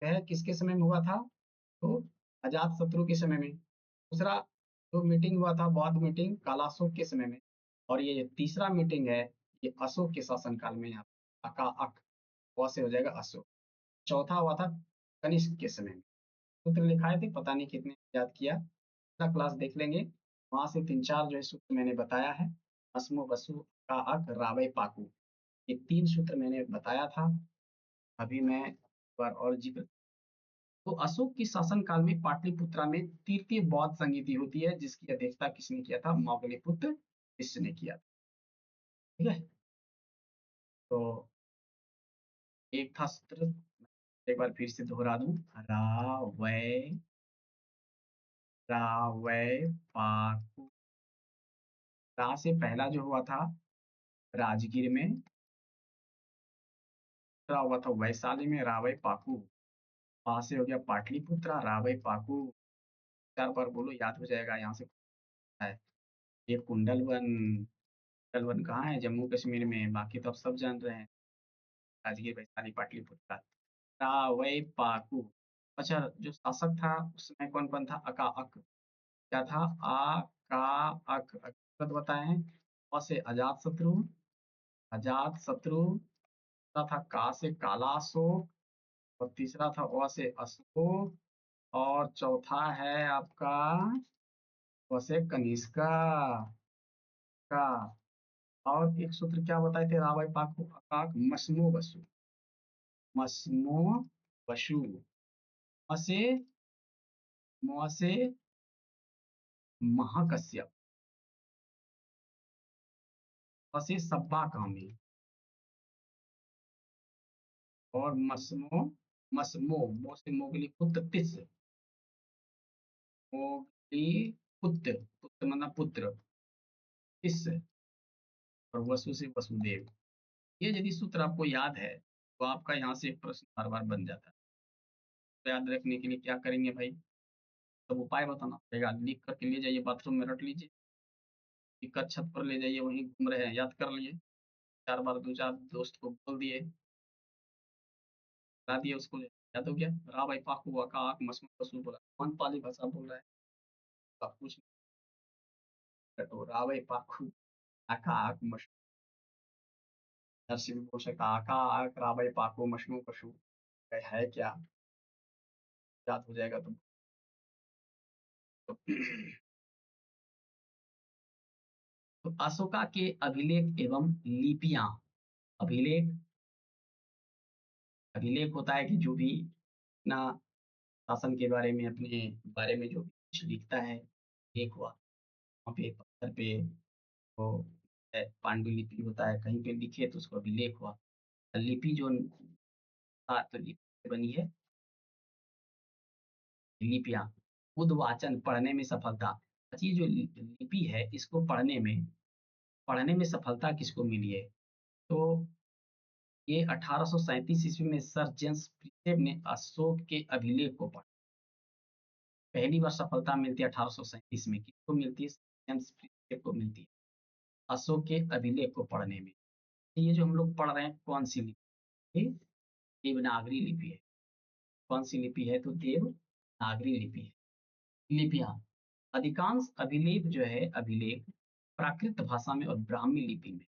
वह किसके समय में हुआ था? तो अजातशत्रु के समय में। दूसरा जो मीटिंग हुआ था, बौद्ध मीटिंग, कालाशोक के समय में। और ये तीसरा मीटिंग है, ये अशोक के शासनकाल में, यहाँ अका अक, व से हो जाएगा अशोक। चौथा हुआ था कनिष्क के समय में। सूत्र लिखाए थे, पता नहीं कितने याद किया, अगला क्लास देख लेंगे। वहां से 3-4 जो है सूत्र मैंने बताया है, अश्मो वसु का अक रावय पाकू, ये 3 सूत्र मैंने बताया था। अभी मैं एक बार और जिक्र, तो अशोक के शासन काल में पाटलिपुत्रा में तृतीय बौद्ध संगीति होती है, जिसकी अध्यक्षता किसने किया था? मौगलीपुत्र शिष्य ने किया था। ठीक है, तो एक था सूत्र, एक बार फिर से दोहरा दूं, रावय पाकू। रा से पहला जो हुआ था राजगीर में, दूसरा हुआ था वैशाली में रावय पाकू, वहां से हो गया पाटलिपुत्रा रावय पाकू। 4 बार बोलो, याद हो जाएगा। यहाँ से है ये कुंडलवन, कुंडलवन कहाँ है? जम्मू कश्मीर में। बाकी तो आप सब जान रहे हैं, राजगीर, वैशाली, पाटलिपुत्रा, रावय पाकू। अच्छा, जो शासक था उस समय कौन कौन था? अका अक, क्या था? आ का अक, बताए हैं। अ से अजात शत्रु, अजात शत्रु। दूसरा था का से कालाशोक, और तीसरा था अ से अशोक, और चौथा है आपका अ से कनिष्का का। और एक सूत्र क्या बताए थे रावय पाकू अकाक? मस्मो वसु, मस्मो वसु। म से, म से महाकश्यप, प से सब्बा कामी, और मस्मो, मस्मो, मो से मोगली पुत्र तिस, मोगली पुत्र, पुत्र मतलब पुत्र, तिस, और वसु से वसुदेव। ये यदि सूत्र आपको याद है तो आपका यहाँ से प्रश्न बार बार बन जाता है। तो याद रखने के लिए क्या करेंगे भाई? सब उपाय बताना पड़ेगा, लिख करके ले जाइए, बाथरूम में रट लीजिए, दिक्कत छत पर ले जाइए, वहीं घूम रहे हैं, याद कर लिए। 4 बार 2-4 दोस्त को बोल दिए, बता दिए उसको, याद हो गया। रा भाई पाकू हुआ का आक मसम पशु बोला, कौन पाली भाषा बोल रहा है? आप कुछ तो रा भाई पाकू आका आक मश, नरसिंह भी बोल सकता आका आक रा भाई पाकू मशमू पशु, है क्या? याद हो जाएगा तो, तो अशोका के अभिलेख एवं लिपियां, अभिलेख, अभिलेख होता है कि जो भी अपना शासन के बारे में, अपने बारे में जो भी कुछ लिखता है, लेख हुआ, वहाँ पे पत्थर पे वो पांडुलिपि होता है, कहीं पे लिखे तो उसको अभिलेख हुआ। लिपि जो तो लिपि से बनी है, लिपियां, उद्वाचन, पढ़ने में सफलता। अच्छा, ये जो लिपि है, इसको पढ़ने में सफलता किसको मिली है? तो ये 1837 ईस्वी में सर जेम्स प्रिंसेप ने अशोक के अभिलेख को पढ़ा। पहली बार सफलता मिलती है 1837 में, किसको मिलती है? जेम्स प्रिंसेप को मिलती है, अशोक के अभिलेख को पढ़ने में। ये जो हम लोग पढ़ रहे हैं, कौन सी लिपि? ये देवनागरी लिपि है। कौन सी लिपि है? तो देवनागरी लिपि है। लिपियां, अधिकांश अभिलेख जो है, अभिलेख प्राकृत भाषा में और ब्राह्मी लिपि में।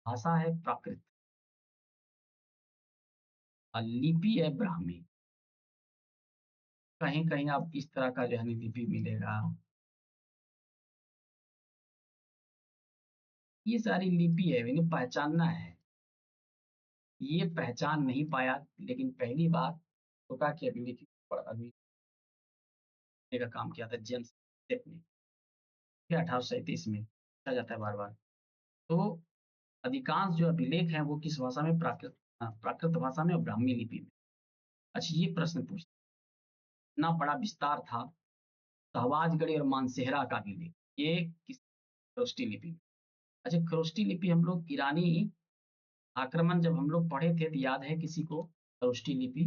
भाषा है प्राकृत और लिपि है ब्राह्मी। कहीं कहीं आप इस तरह का जो है ना लिपि मिलेगा। ये सारी लिपि है, इन्हें पहचानना है। ये पहचान नहीं पाया, लेकिन पहली बार टोका की अभिलिपि पर अभिलिपि का काम किया था जेम्स टेप ने, 1837 में, पूछा जाता है बार बार। तो अधिकांश जो अभिलेख हैं वो किस भाषा में? प्राकृत भाषा में और ब्राह्मी लिपि में। अच्छा, ये प्रश्न पूछना, इतना बड़ा विस्तार था, सहवाजगढ़ी और मानसेहरा का भी लेख, ये किस खरोष्टी लिपि में। अच्छा, खरोष्टी लिपि हम लोग ईरानी आक्रमण जब हम लोग पढ़े थे तो याद है किसी को खरोष्टी लिपि?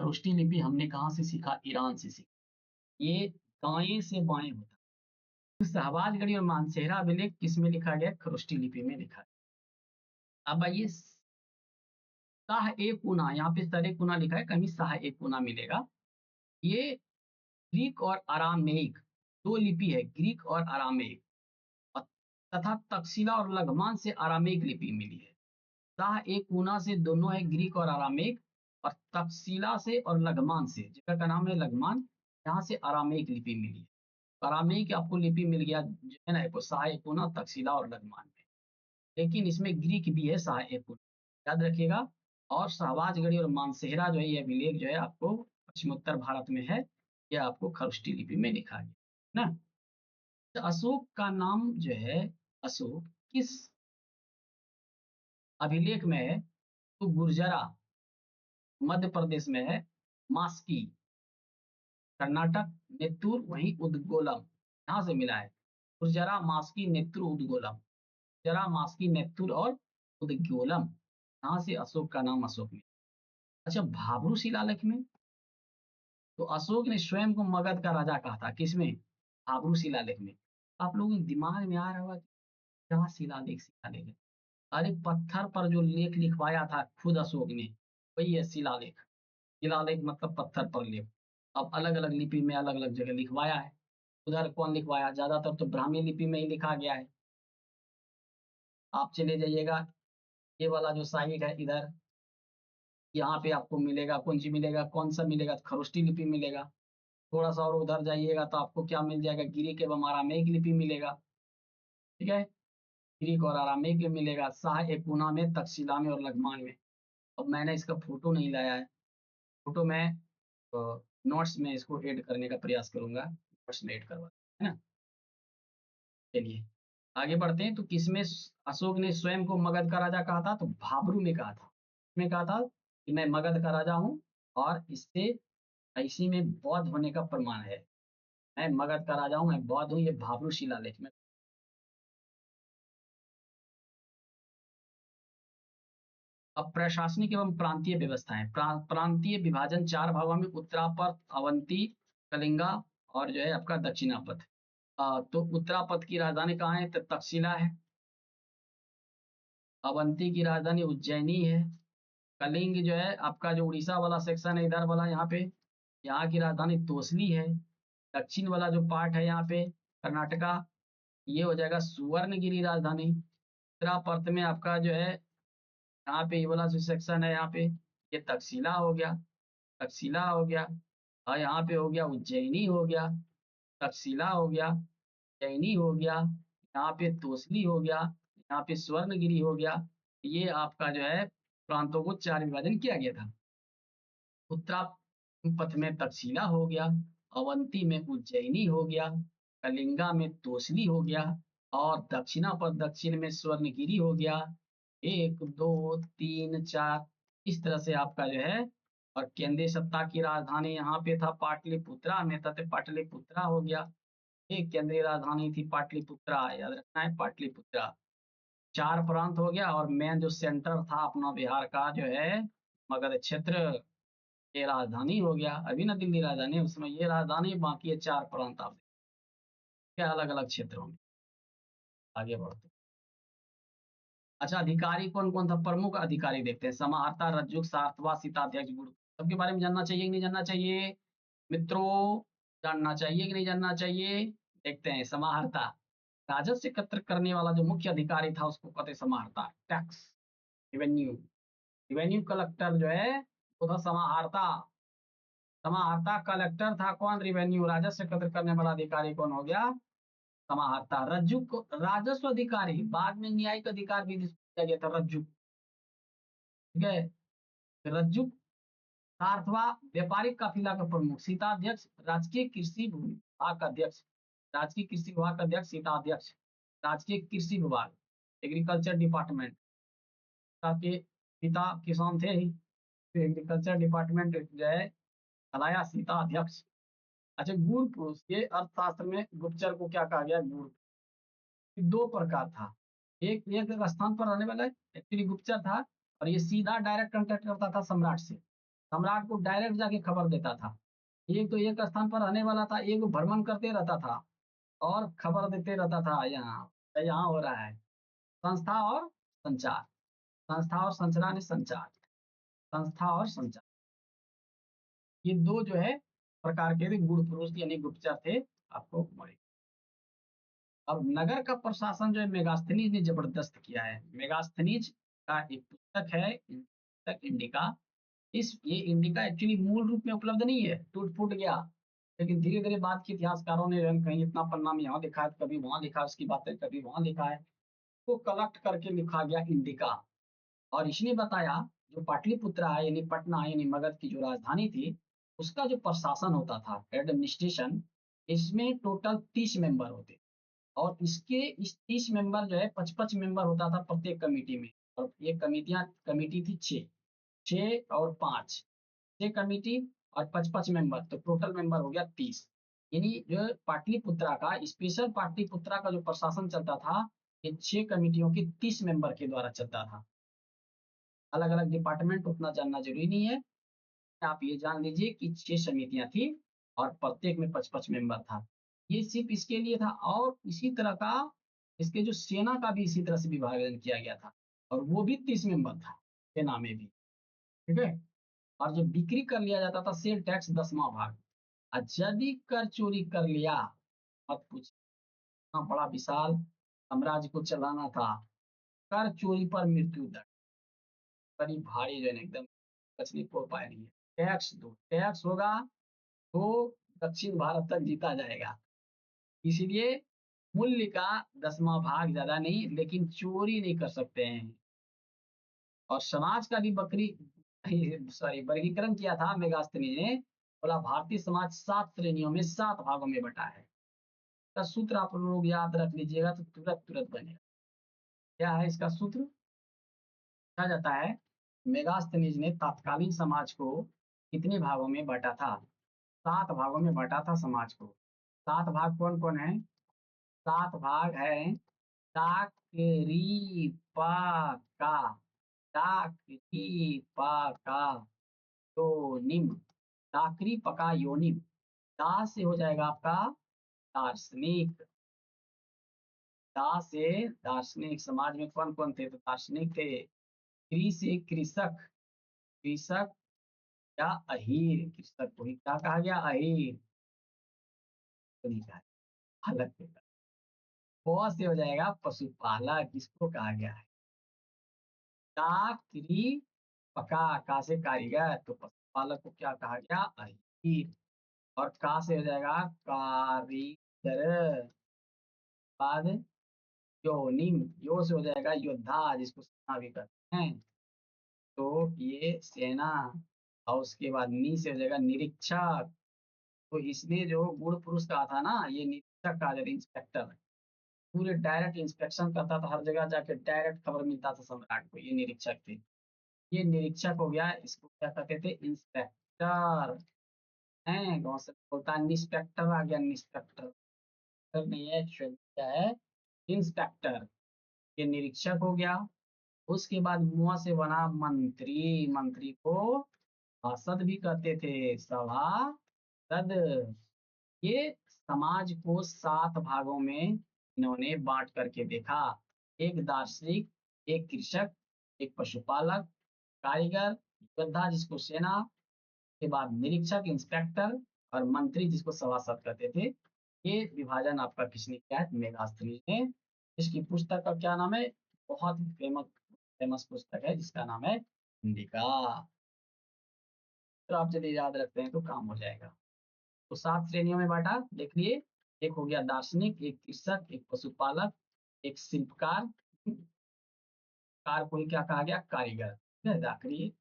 खरोष्टी लिपि हमने कहाँ से सीखा? ईरान से सीखा। ये दाएं से बाएं होता है। तो सहवाजगढ़ी और मानसेहरा अभिलेख किस में लिखा गया? खरोष्टी लिपि में लिखा गया। अब आइए शाह ए कुना, यहाँ पे सरे कुना लिखा है, कहीं शाह ए कुना मिलेगा। ये ग्रीक और अरामेइक दो लिपि है, ग्रीक और अरामेइक, और तथा तक्षशिला और लघमान से अरामेइक लिपि मिली है। शाह ए कुना से दोनों है, ग्रीक और अरामेइक, और तक्षशिला से और लघमान से, जगह का नाम है लघमान, यहाँ से अरामेइक लिपि मिली है। अरामेइक आपको लिपि मिल गया जो है ना, शाह ए कुना, तक्षशिला और लघमान में, लेकिन इसमें ग्रीक भी है शाह ए कुना, याद रखिएगा। और शहबाजगढ़ी और मानसेहरा जो है ये अभिलेख जो है आपको पश्चिमोत्तर भारत में है, ये आपको खरोष्टी लिपि में लिखा गया ना। तो अशोक का नाम जो है, अशोक किस अभिलेख में है? तो गुर्जरा मध्य प्रदेश में है, मास्की कर्नाटक, नेत्तूर वहीं उदगोलम, यहाँ से मिला है। गुर्जरा, मास्की, नेत्तूर, उदगोलम, जरा, मास्की, नेत्तूर और उदगोलम, यहाँ से अशोक का नाम अशोक में। अच्छा, भाब्रू शिलालेख में तो अशोक ने स्वयं को मगध का राजा कहा था, किसमें? भाब्रू शिलालेख में। आप लोगों के दिमाग में आ रहा होगा क्या शिलालेख? शिलालेख है, अरे पत्थर पर जो लेख लिखवाया था खुद अशोक ने, वही है शिलालेख। शिलालेख मतलब पत्थर पर लेख। अब अलग अलग लिपि में अलग अलग जगह लिखवाया है। उधर कौन लिखवाया? ज्यादातर तो ब्राह्मी लिपि में ही लिखा गया है। आप चले जाइएगा, ये वाला जो साइड है इधर, यहाँ पे आपको मिलेगा, कौन सी मिलेगा, कौन सा मिलेगा? खरोष्टी लिपि मिलेगा। थोड़ा सा और उधर जाइएगा तो आपको क्या मिल जाएगा? ग्रीक एवं अरामेइक लिपि मिलेगा। ठीक है, ग्रीक और अरामेइक में मिलेगा, शाह ए कुना में, तक्षशिला में और लघमान में। अब मैंने इसका फोटो नहीं लाया है, फोटो मैं नोट्स में इसको ऐड करने का प्रयास करूंगा, नोट्स में ऐड करवा, है ना। चलिए आगे बढ़ते हैं। तो किसमें अशोक ने स्वयं को मगध का राजा कहा था? तो भाब्रू में कहा था। में कहा था कि मैं मगध का राजा हूँ, और इससे इसी में बौद्ध होने का प्रमाण है। मैं मगध का राजा हूँ, मैं बौद्ध हूँ, ये भाब्रू शिलालेख में। अब प्रशासनिक एवं प्रांतीय व्यवस्थाएं, प्रांतीय विभाजन चार भागों में, उत्तरापथ, अवंती, कलिंगा और जो है आपका दक्षिणापथ। तो उत्तरापथ की राजधानी कहाँ है? तो तक्षशिला है। अवंती की राजधानी उज्जैनी है। कलिंग जो है आपका जो उड़ीसा वाला सेक्शन है, इधर वाला यहाँ पे, यहाँ की राजधानी तोसली है। दक्षिण वाला जो पार्ट है यहाँ पे कर्नाटका, ये हो जाएगा सुवर्णगिरी राजधानी। उत्तरापथ में आपका जो है यहाँ पे ये वाला जो सेक्शन है यहाँ पे, ये तक्षशिला हो गया, तक्षशिला हो गया। और यहाँ पे हो गया उज्जैनी हो गया, तक्षशिला हो गया, उज्जैनी हो गया, यहाँ पे तोसली हो गया, यहाँ पे स्वर्णगिरी हो गया। ये आपका जो है प्रांतों को चार विभाजन किया गया था। उत्तरापथ में तक्षशिला हो गया, अवंती में उज्जैनी हो गया, कलिंगा में तोसली हो गया, और दक्षिणापथ दक्षिण में स्वर्णगिरी हो गया। एक दो तीन चार, इस तरह से आपका जो है। और केंद्रीय सत्ता की राजधानी यहाँ पे था पाटलिपुत्रा में, तथा पाटलिपुत्रा हो गया। एक केंद्रीय राजधानी थी पाटलिपुत्रा, याद रखना है पाटलिपुत्रा। चार प्रांत हो गया, और मेन जो सेंटर था अपना बिहार का जो है मगध क्षेत्र, ये राजधानी हो गया। अभी ना दिल्ली राजधानी है, उसमें ये राजधानी, बाकी ये चार प्रांत आप क्या अलग अलग क्षेत्रों में। आगे बढ़ते हैं। अच्छा, अधिकारी कौन कौन था? प्रमुख अधिकारी देखते हैं, समाहर्ता, रज्जुक, सार्थवा, सीताध्यक्ष, गुरु, सबके बारे में जानना चाहिए कि नहीं जानना चाहिए मित्रों? जानना चाहिए कि नहीं जानना चाहिए? देखते हैं। समाहर्ता, राजस्व एकत्र करने वाला जो मुख्य अधिकारी था उसको कहते हैं समाहर्ता। टैक्स, रिवेन्यू, रिवेन्यू कलेक्टर जो है वो था समाहर्ता। समाहर्ता कलेक्टर था कौन? रिवेन्यू, राजस्व एकत्र करने वाला अधिकारी कौन हो गया? समाहर्ता। रज्जु को राजस्व अधिकारी, बाद में न्यायिक अधिकार भी दिया गया था रज्जु। ठीक है, रज्जु। सार्थवा, व्यापारिक काफिला का प्रमुख। सीताध्यक्ष, राजकीय कृषि विभाग का अध्यक्ष, राजकीय कृषि विभाग का अध्यक्ष सीताध्यक्ष। राजकीय कृषि विभाग, एग्रीकल्चर डिपार्टमेंट, के पिता किसान थे ही, तो एग्रीकल्चर डिपार्टमेंट जो है चलाया सीताध्यक्ष। अच्छा, गुण पुरुष के अर्थशास्त्र में गुप्तचर को क्या कहा गया? गुण। दो प्रकार था। एक एक स्थान पर रहने वाला एक्चुअली गुप्तचर था, और ये सीधा डायरेक्ट कांटेक्ट करता था सम्राट से। सम्राट को डायरेक्ट जाके खबर देता था। एक तो एक स्थान पर रहने वाला था, एक भ्रमण करते रहता था और खबर देते रहता था, यहाँ यहाँ हो रहा है। संस्था और संचार, संस्था और संचरण यानी संचार, संस्था और संचार, ये दो जो है प्रकार के गुण पुरुष यानी गुप्तचर थे, आपको मिले। अब नगर का प्रशासन जो है मेगास्थनीज ने जबरदस्त किया है। मेगास्थनीज का एक पुस्तक है, पुस्तक इंडिका। इस ये इंडिका एक्चुअली मूल रूप में उपलब्ध नहीं है, टूट फूट गया, लेकिन धीरे धीरे बाद के इतिहासकारों ने कहीं इतना पन्ना में यहाँ लिखा है, कभी वहां लिखा है उसकी बातें, कभी वहां लिखा है, तो कलेक्ट करके लिखा गया इंडिका। और इसने बताया जो पाटलिपुत्रा है यानी पटना यानी मगध की जो राजधानी थी, उसका जो प्रशासन होता था, एडमिनिस्ट्रेशन, इसमें टोटल 30 मेंबर होते, और इसके इस 30 मेंबर जो है 55 मेंबर होता था प्रत्येक कमेटी में। और ये कमेटी थी 6, 6 और 5, 6 कमेटी और 55 मेंबर, तो टोटल मेंबर हो गया 30। यानी जो पाटलिपुत्रा का स्पेशल पाटलिपुत्रा का जो प्रशासन चलता था, ये 6 कमेटियों के 30 मेंबर के द्वारा चलता था। अलग अलग डिपार्टमेंट उतना जानना जरूरी नहीं है, आप ये जान लीजिए कि 6 समितियां थी और प्रत्येक में 55 मेंबर था। ये सिर्फ इसके लिए था, और इसी तरह का इसके जो सेना का भी इसी तरह से विभाजन किया गया था, और वो भी 30 मेंबर था सेना में भी। ठीक है। और जब बिक्री कर लिया जाता था, सेल टैक्स 10वां भाग। और यदि कर चोरी कर लिया, मत पूछ, इतना बड़ा विशाल साम्राज्य को चलाना था, कर चोरी पर मृत्यु दंड, बड़ी भारी जो है ना, एकदम बच नहीं पो पाएंगे। टैक्स दो, टैक्स होगा तो दक्षिण भारत तक जीता जाएगा। इसीलिए मूल्य का 10वां भाग, ज्यादा नहीं, लेकिन चोरी नहीं कर सकते हैं। और समाज का भी बकरी सॉरी वर्गीकरण किया था मेगास्थनी ने। बोला भारतीय समाज 7 श्रेणियों में 7 भागों में बटा है। इसका सूत्र आप लोग याद रख लीजिएगा तो तुरंत तुरंत बनेगा। क्या है इसका सूत्र? कहा जाता है मेगास्थनीज ने तत्कालीन समाज को कितने भागों में बांटा था? 7 भागों में बांटा था समाज को। 7 भाग कौन कौन है? 7 भाग है चाकरी पाका, चाकरी पाका योनिम, चाकरी पका योनिम। दा से हो जाएगा आपका दार्शनिक, दा से दार्शनिक। समाज में कौन कौन थे? तो दार्शनिक थे। कृ से कृषक, कृषक या अहीर, कृषक को ही क्या कहा गया? अहीर, तो नहीं कहा, अलग से कहा। प से हो जाएगा पशुपालक, इसको कहा गया है। ता क्री पका, का से कारीगर, तो पशुपालक को क्या कहा गया? अहीर। और का से हो जाएगा कारीगर, बाद योनिम, यो से हो जाएगा योद्धा, जिसको सेना भी कहते हैं, तो ये सेना। और उसके बाद नी से हो जाएगा निरीक्षक। तो इसने जो गुण पुरुष कहा था ना, ये निरीक्षक कहा जाता है, इंस्पेक्टर। पूरे डायरेक्ट इंस्पेक्शन करता था, हर जगह जाके डायरेक्ट खबर मिलता था सम्राट को, ये निरीक्षक थे। ये निरीक्षक हो गया, इसको क्या कहते थे? इंस्पेक्टर। हैं, गाँव से बोलता है इंस्पेक्टर आ गया, इंस्पेक्टर नहीं है actually, क्या है? इंस्पेक्टर। ये निरीक्षक हो गया। उसके बाद मुआ से बना मंत्री, मंत्री को सभासद भी कहते थे, सभासद। ये समाज को 7 भागों में इन्होंने बांट करके देखा। एक दार्शनिक, एक कृषक, एक पशुपालक, कारीगर, योद्धा जिसको सेना, के बाद निरीक्षक इंस्पेक्टर, और मंत्री जिसको सभासद कहते थे। ये विभाजन आपका किसने किया है? मेगास्थनीज ने। इसकी पुस्तक का क्या नाम है? बहुत ही फेमस फेमस पुस्तक है जिसका नाम है इंडिका। तो आप यदि याद रखते हैं तो काम हो जाएगा। तो 7 श्रेणियों में बांटा, देख लिए। एक हो गया दार्शनिक, एक कृषक, एक पशुपालक, एक शिल्पकार, कार को ही क्या कहा गया? कारीगर। ठीक है, आखिरी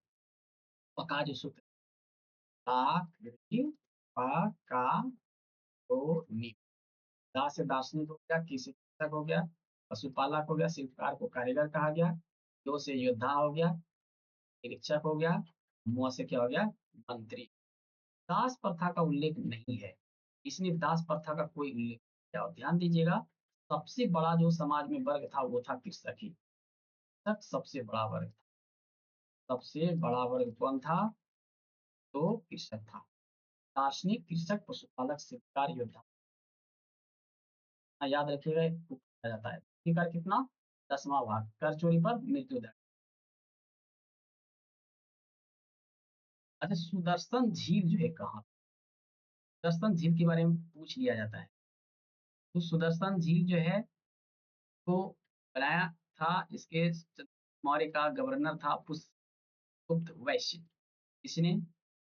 पका जो सूत्र, पका तो नी। दा से दार्शनिक हो गया, की से कृषक हो गया, पशुपालक हो गया, शिल्पकार को कारीगर कहा गया, दो से योद्धा हो गया, निरीक्षक हो गया, मुआ से क्या हो गया? मंत्री। दास प्रथा का उल्लेख नहीं है। इसने दास प्रथा का कोई उल्लेख नहीं किया। और ध्यान दीजिएगा, सबसे बड़ा जो समाज में वर्ग था वो था कृषक ही। कृषक सबसे बड़ा वर्ग था। सबसे बड़ा वर्ग कौन था? तो कृषक था। दार्शनिक, कृषक, पशुपालक, शिल्पकार, योद्धा। याद रखिएगा, इसको पूछा जाता है। कर कितना? 10वां भाग। कर चोरी पर मृत्यु दंड। अच्छा, सुदर्शन झील जो है कहाँ? सुदर्शन झील के बारे में पूछ लिया जाता है। तो सुदर्शन झील जो है को बनाया था, इसके मौर्य का गवर्नर था पुष्यगुप्त वैश्य। इसने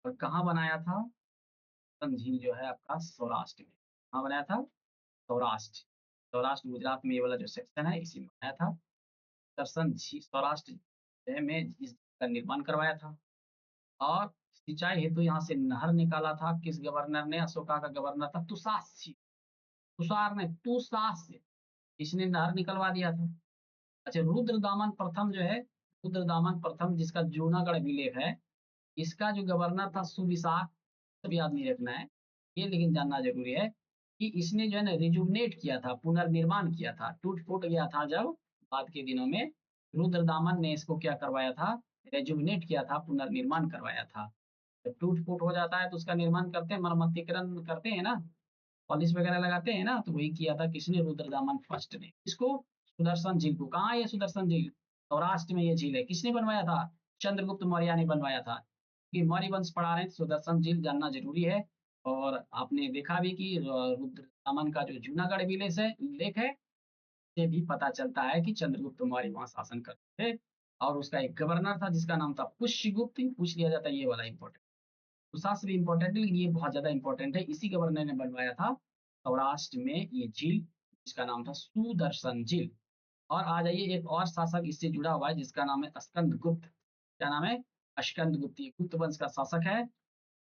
और कहाँ बनाया था? सुदर्शन झील जो है आपका सौराष्ट्र में। कहाँ बनाया था? सौराष्ट्र। सौराष्ट्र गुजरात में ये वाला जो सेक्शन है इसी में बनाया था। सुदर्शन झील सौराष्ट्र जो है में इसका निर्माण करवाया था। और सिंचाई हेतु यहाँ से नहर निकाला था। किस गवर्नर ने? अशोका का गवर्नर था तुषार। तुषार ने तुषार से इसने नहर निकलवा दिया था। अच्छा, रुद्रदामन प्रथम जो है, रुद्रदामन प्रथम जिसका जूनागढ़ विलेय है, इसका जो गवर्नर था सुविशाख। सब याद नहीं रखना है ये, लेकिन जानना जरूरी है कि इसने जो है ना रिजुवनेट किया था, पुनर्निर्माण किया था। टूट फूट गया था जब बाद के दिनों में, रुद्रदामन ने इसको क्या करवाया था? रेजुवनेट किया था, पुनर्निर्माण करवाया था। जब टूट फूट हो जाता है तो उसका निर्माण करते हैं, मरम्मतीकरण करते हैं ना, पॉलिश वगैरह लगाते हैं ना, तो वही किया था किसने? रुद्रदामन फर्स्ट ने। इसको सुदर्शन झील को, कहाँ है ये सुदर्शन झील? सौराष्ट्र में ये झील है। किसने बनवाया था? चंद्रगुप्त मौर्य ने बनवाया था। कि मौर्य वंश पढ़ा रहे हैं, सुदर्शन झील जानना जरूरी है। और आपने देखा भी कि रुद्रदामन का जो जूनागढ़ विलेय है लेख है, से भी पता चलता है कि चंद्रगुप्त मौर्य वहां शासन करते थे। और उसका एक गवर्नर था जिसका नाम था पुष्यगुप्त। पूछ लिया जाता है ये वाला इंपॉर्टेंट। सुशासन भी इंपॉर्टेंट है, लेकिन ये बहुत ज्यादा इंपॉर्टेंट है। इसी गवर्नर ने बनवाया था सौराष्ट्र में ये झील, जिसका नाम था सुदर्शन झील। और आ जाइए, एक और शासक इससे जुड़ा हुआ है जिसका नाम है स्कंदगुप्त। क्या नाम है? स्कंदगुप्त। ये गुप्त वंश का शासक है।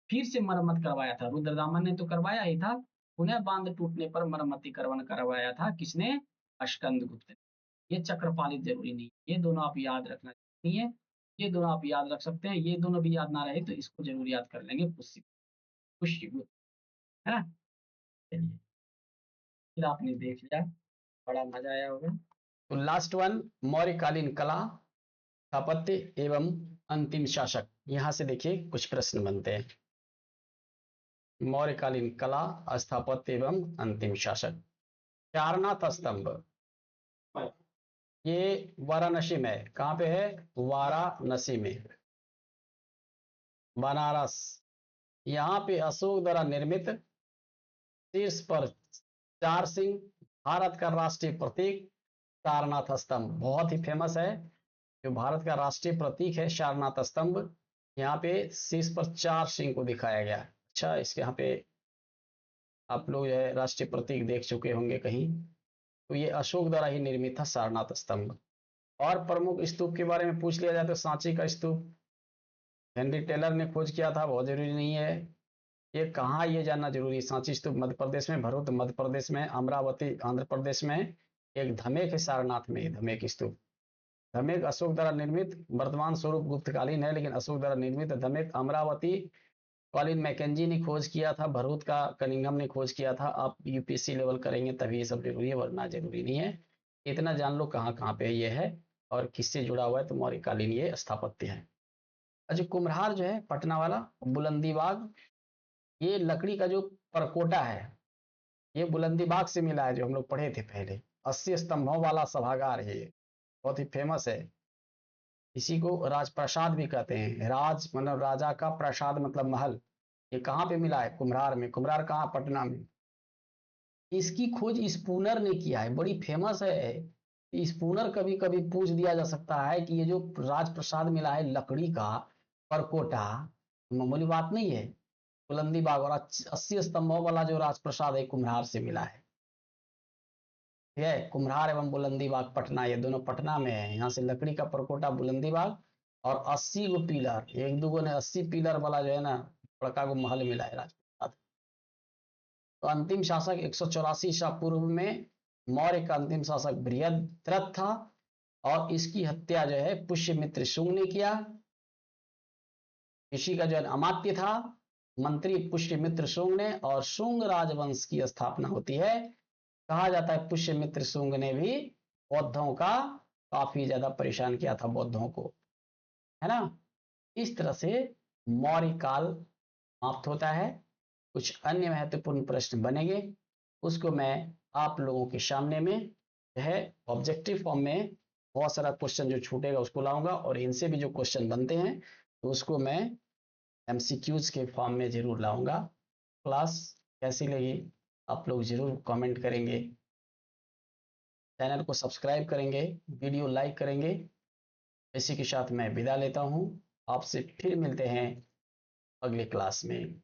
फिर से मरम्मत करवाया था। रुद्रदामन ने तो करवाया ही था, पुनः बांध टूटने पर मरम्मतीकरण करवाया था किसने? स्कंदगुप्त ने। ये चक्रपालित जरूरी नहीं, ये दोनों आप याद रखना नहीं है। ये दोनों आप याद रख सकते हैं, ये दोनों भी याद ना रहे तो इसको जरूर याद कर लेंगे, पुष्यगुप्त। है ना? चलिए, फिर आपने देख लिया, बड़ा मजा आया होगा। तो लास्ट वन, मौर्यकालीन कला, स्थापत्य एवं अंतिम शासक। यहां से देखिए कुछ प्रश्न बनते हैं। मौर्यकालीन कला, स्थापत्य एवं अंतिम शासक। सारनाथ स्तंभ, ये वाराणसी में है। कहाँ पे है? वाराणसी में, बनारस। यहाँ पे अशोक द्वारा निर्मित, शीर्ष पर 4 सिंह, भारत का राष्ट्रीय प्रतीक, सारनाथ स्तंभ बहुत ही फेमस है। जो भारत का राष्ट्रीय प्रतीक है सारनाथ स्तंभ, यहाँ पे शीर्ष पर 4 सिंह को दिखाया गया है। अच्छा, इसके यहाँ पे आप लोग जो है राष्ट्रीय प्रतीक देख चुके होंगे कहीं। तो ये अशोक द्वारा ही निर्मित था सारनाथ स्तंभ। और प्रमुख स्तूप के बारे में पूछ लिया जाए तो सांची का स्तूप हेनरी टेलर ने खोज किया था, बहुत जरूरी नहीं है। ये कहाँ, ये जानना जरूरी है। सांची स्तूप मध्य प्रदेश में, भरूच मध्य प्रदेश में, अमरावती आंध्र प्रदेश में, एक धमेक है सारनाथ में, धमेक स्तूप। धमेक अशोक द्वारा निर्मित, वर्तमान स्वरूप गुप्तकालीन है, लेकिन अशोक द्वारा निर्मित धमेक अमरावती कॉलिन मैकेंजी ने खोज किया था, भरूच का कनिंघम ने खोज किया था। आप यूपीएससी लेवल करेंगे तभी ये सब जरूरी है, वरना जरूरी नहीं है। इतना जान लो कहाँ कहाँ पे ये है और किससे जुड़ा हुआ है, तो मौर्यकालीन ये स्थापत्य है। अच्छा, कुम्हार जो है पटना वाला, बुलंदी बाग, ये लकड़ी का जो परकोटा है ये बुलंदी बाग से मिला है, जो हम लोग पढ़े थे पहले। 80 स्तंभों वाला सभागार है ये, बहुत ही फेमस है। इसी को राजप्रसाद भी कहते हैं। राज मतलब राजा का, प्रसाद मतलब महल। ये कहाँ पे मिला है? कुम्हार में। कुम्हार कहाँ? पटना में। इसकी खोज स्पूनर ने किया है, बड़ी फेमस है। स्पूनर कभी कभी पूछ दिया जा सकता है कि ये जो राजप्रसाद मिला है लकड़ी का परकोटा, मामूली बात नहीं है। बुलंदी बाग और 80 स्तंभों वाला जो राजप्रसाद है कुम्हार से मिला है। ठीक है, कुम्हार एवं बुलंदी बाग पटना, ये दोनों पटना में है। यहाँ से लकड़ी का परकोटा बुलंदी बाग, और 80 गो पिलर, एक दूगो ने 80 पिलर वाला जो है ना बड़का को महल मिला है राजप्रसाद। तो अंतिम शासक 184 ईसा पूर्व में मौर्य का अंतिम शासक बृहद्रथ था, और इसकी हत्या जो है पुष्यमित्र शुंग ने किया। इसी का जो है अमात्य था, मंत्री पुष्यमित्र शुंग ने और शुंग राजवंश की स्थापना होती है। कहा जाता है पुष्यमित्र शुंग ने भी बौद्धों का काफी ज्यादा परेशान किया था, बौद्धों को, है ना। इस तरह से मौर्य काल समाप्त होता है। कुछ अन्य महत्वपूर्ण प्रश्न बनेंगे, उसको मैं आप लोगों के सामने में है ऑब्जेक्टिव फॉर्म में बहुत सारा क्वेश्चन जो छूटेगा उसको लाऊंगा, और इनसे भी जो क्वेश्चन बनते हैं तो उसको मैं एमसीक्यूज के फॉर्म में जरूर लाऊंगा। क्लास कैसी लगी आप लोग जरूर कमेंट करेंगे, चैनल को सब्सक्राइब करेंगे, वीडियो लाइक करेंगे। इसी के साथ मैं विदा लेता हूं, आपसे फिर मिलते हैं अगले क्लास में।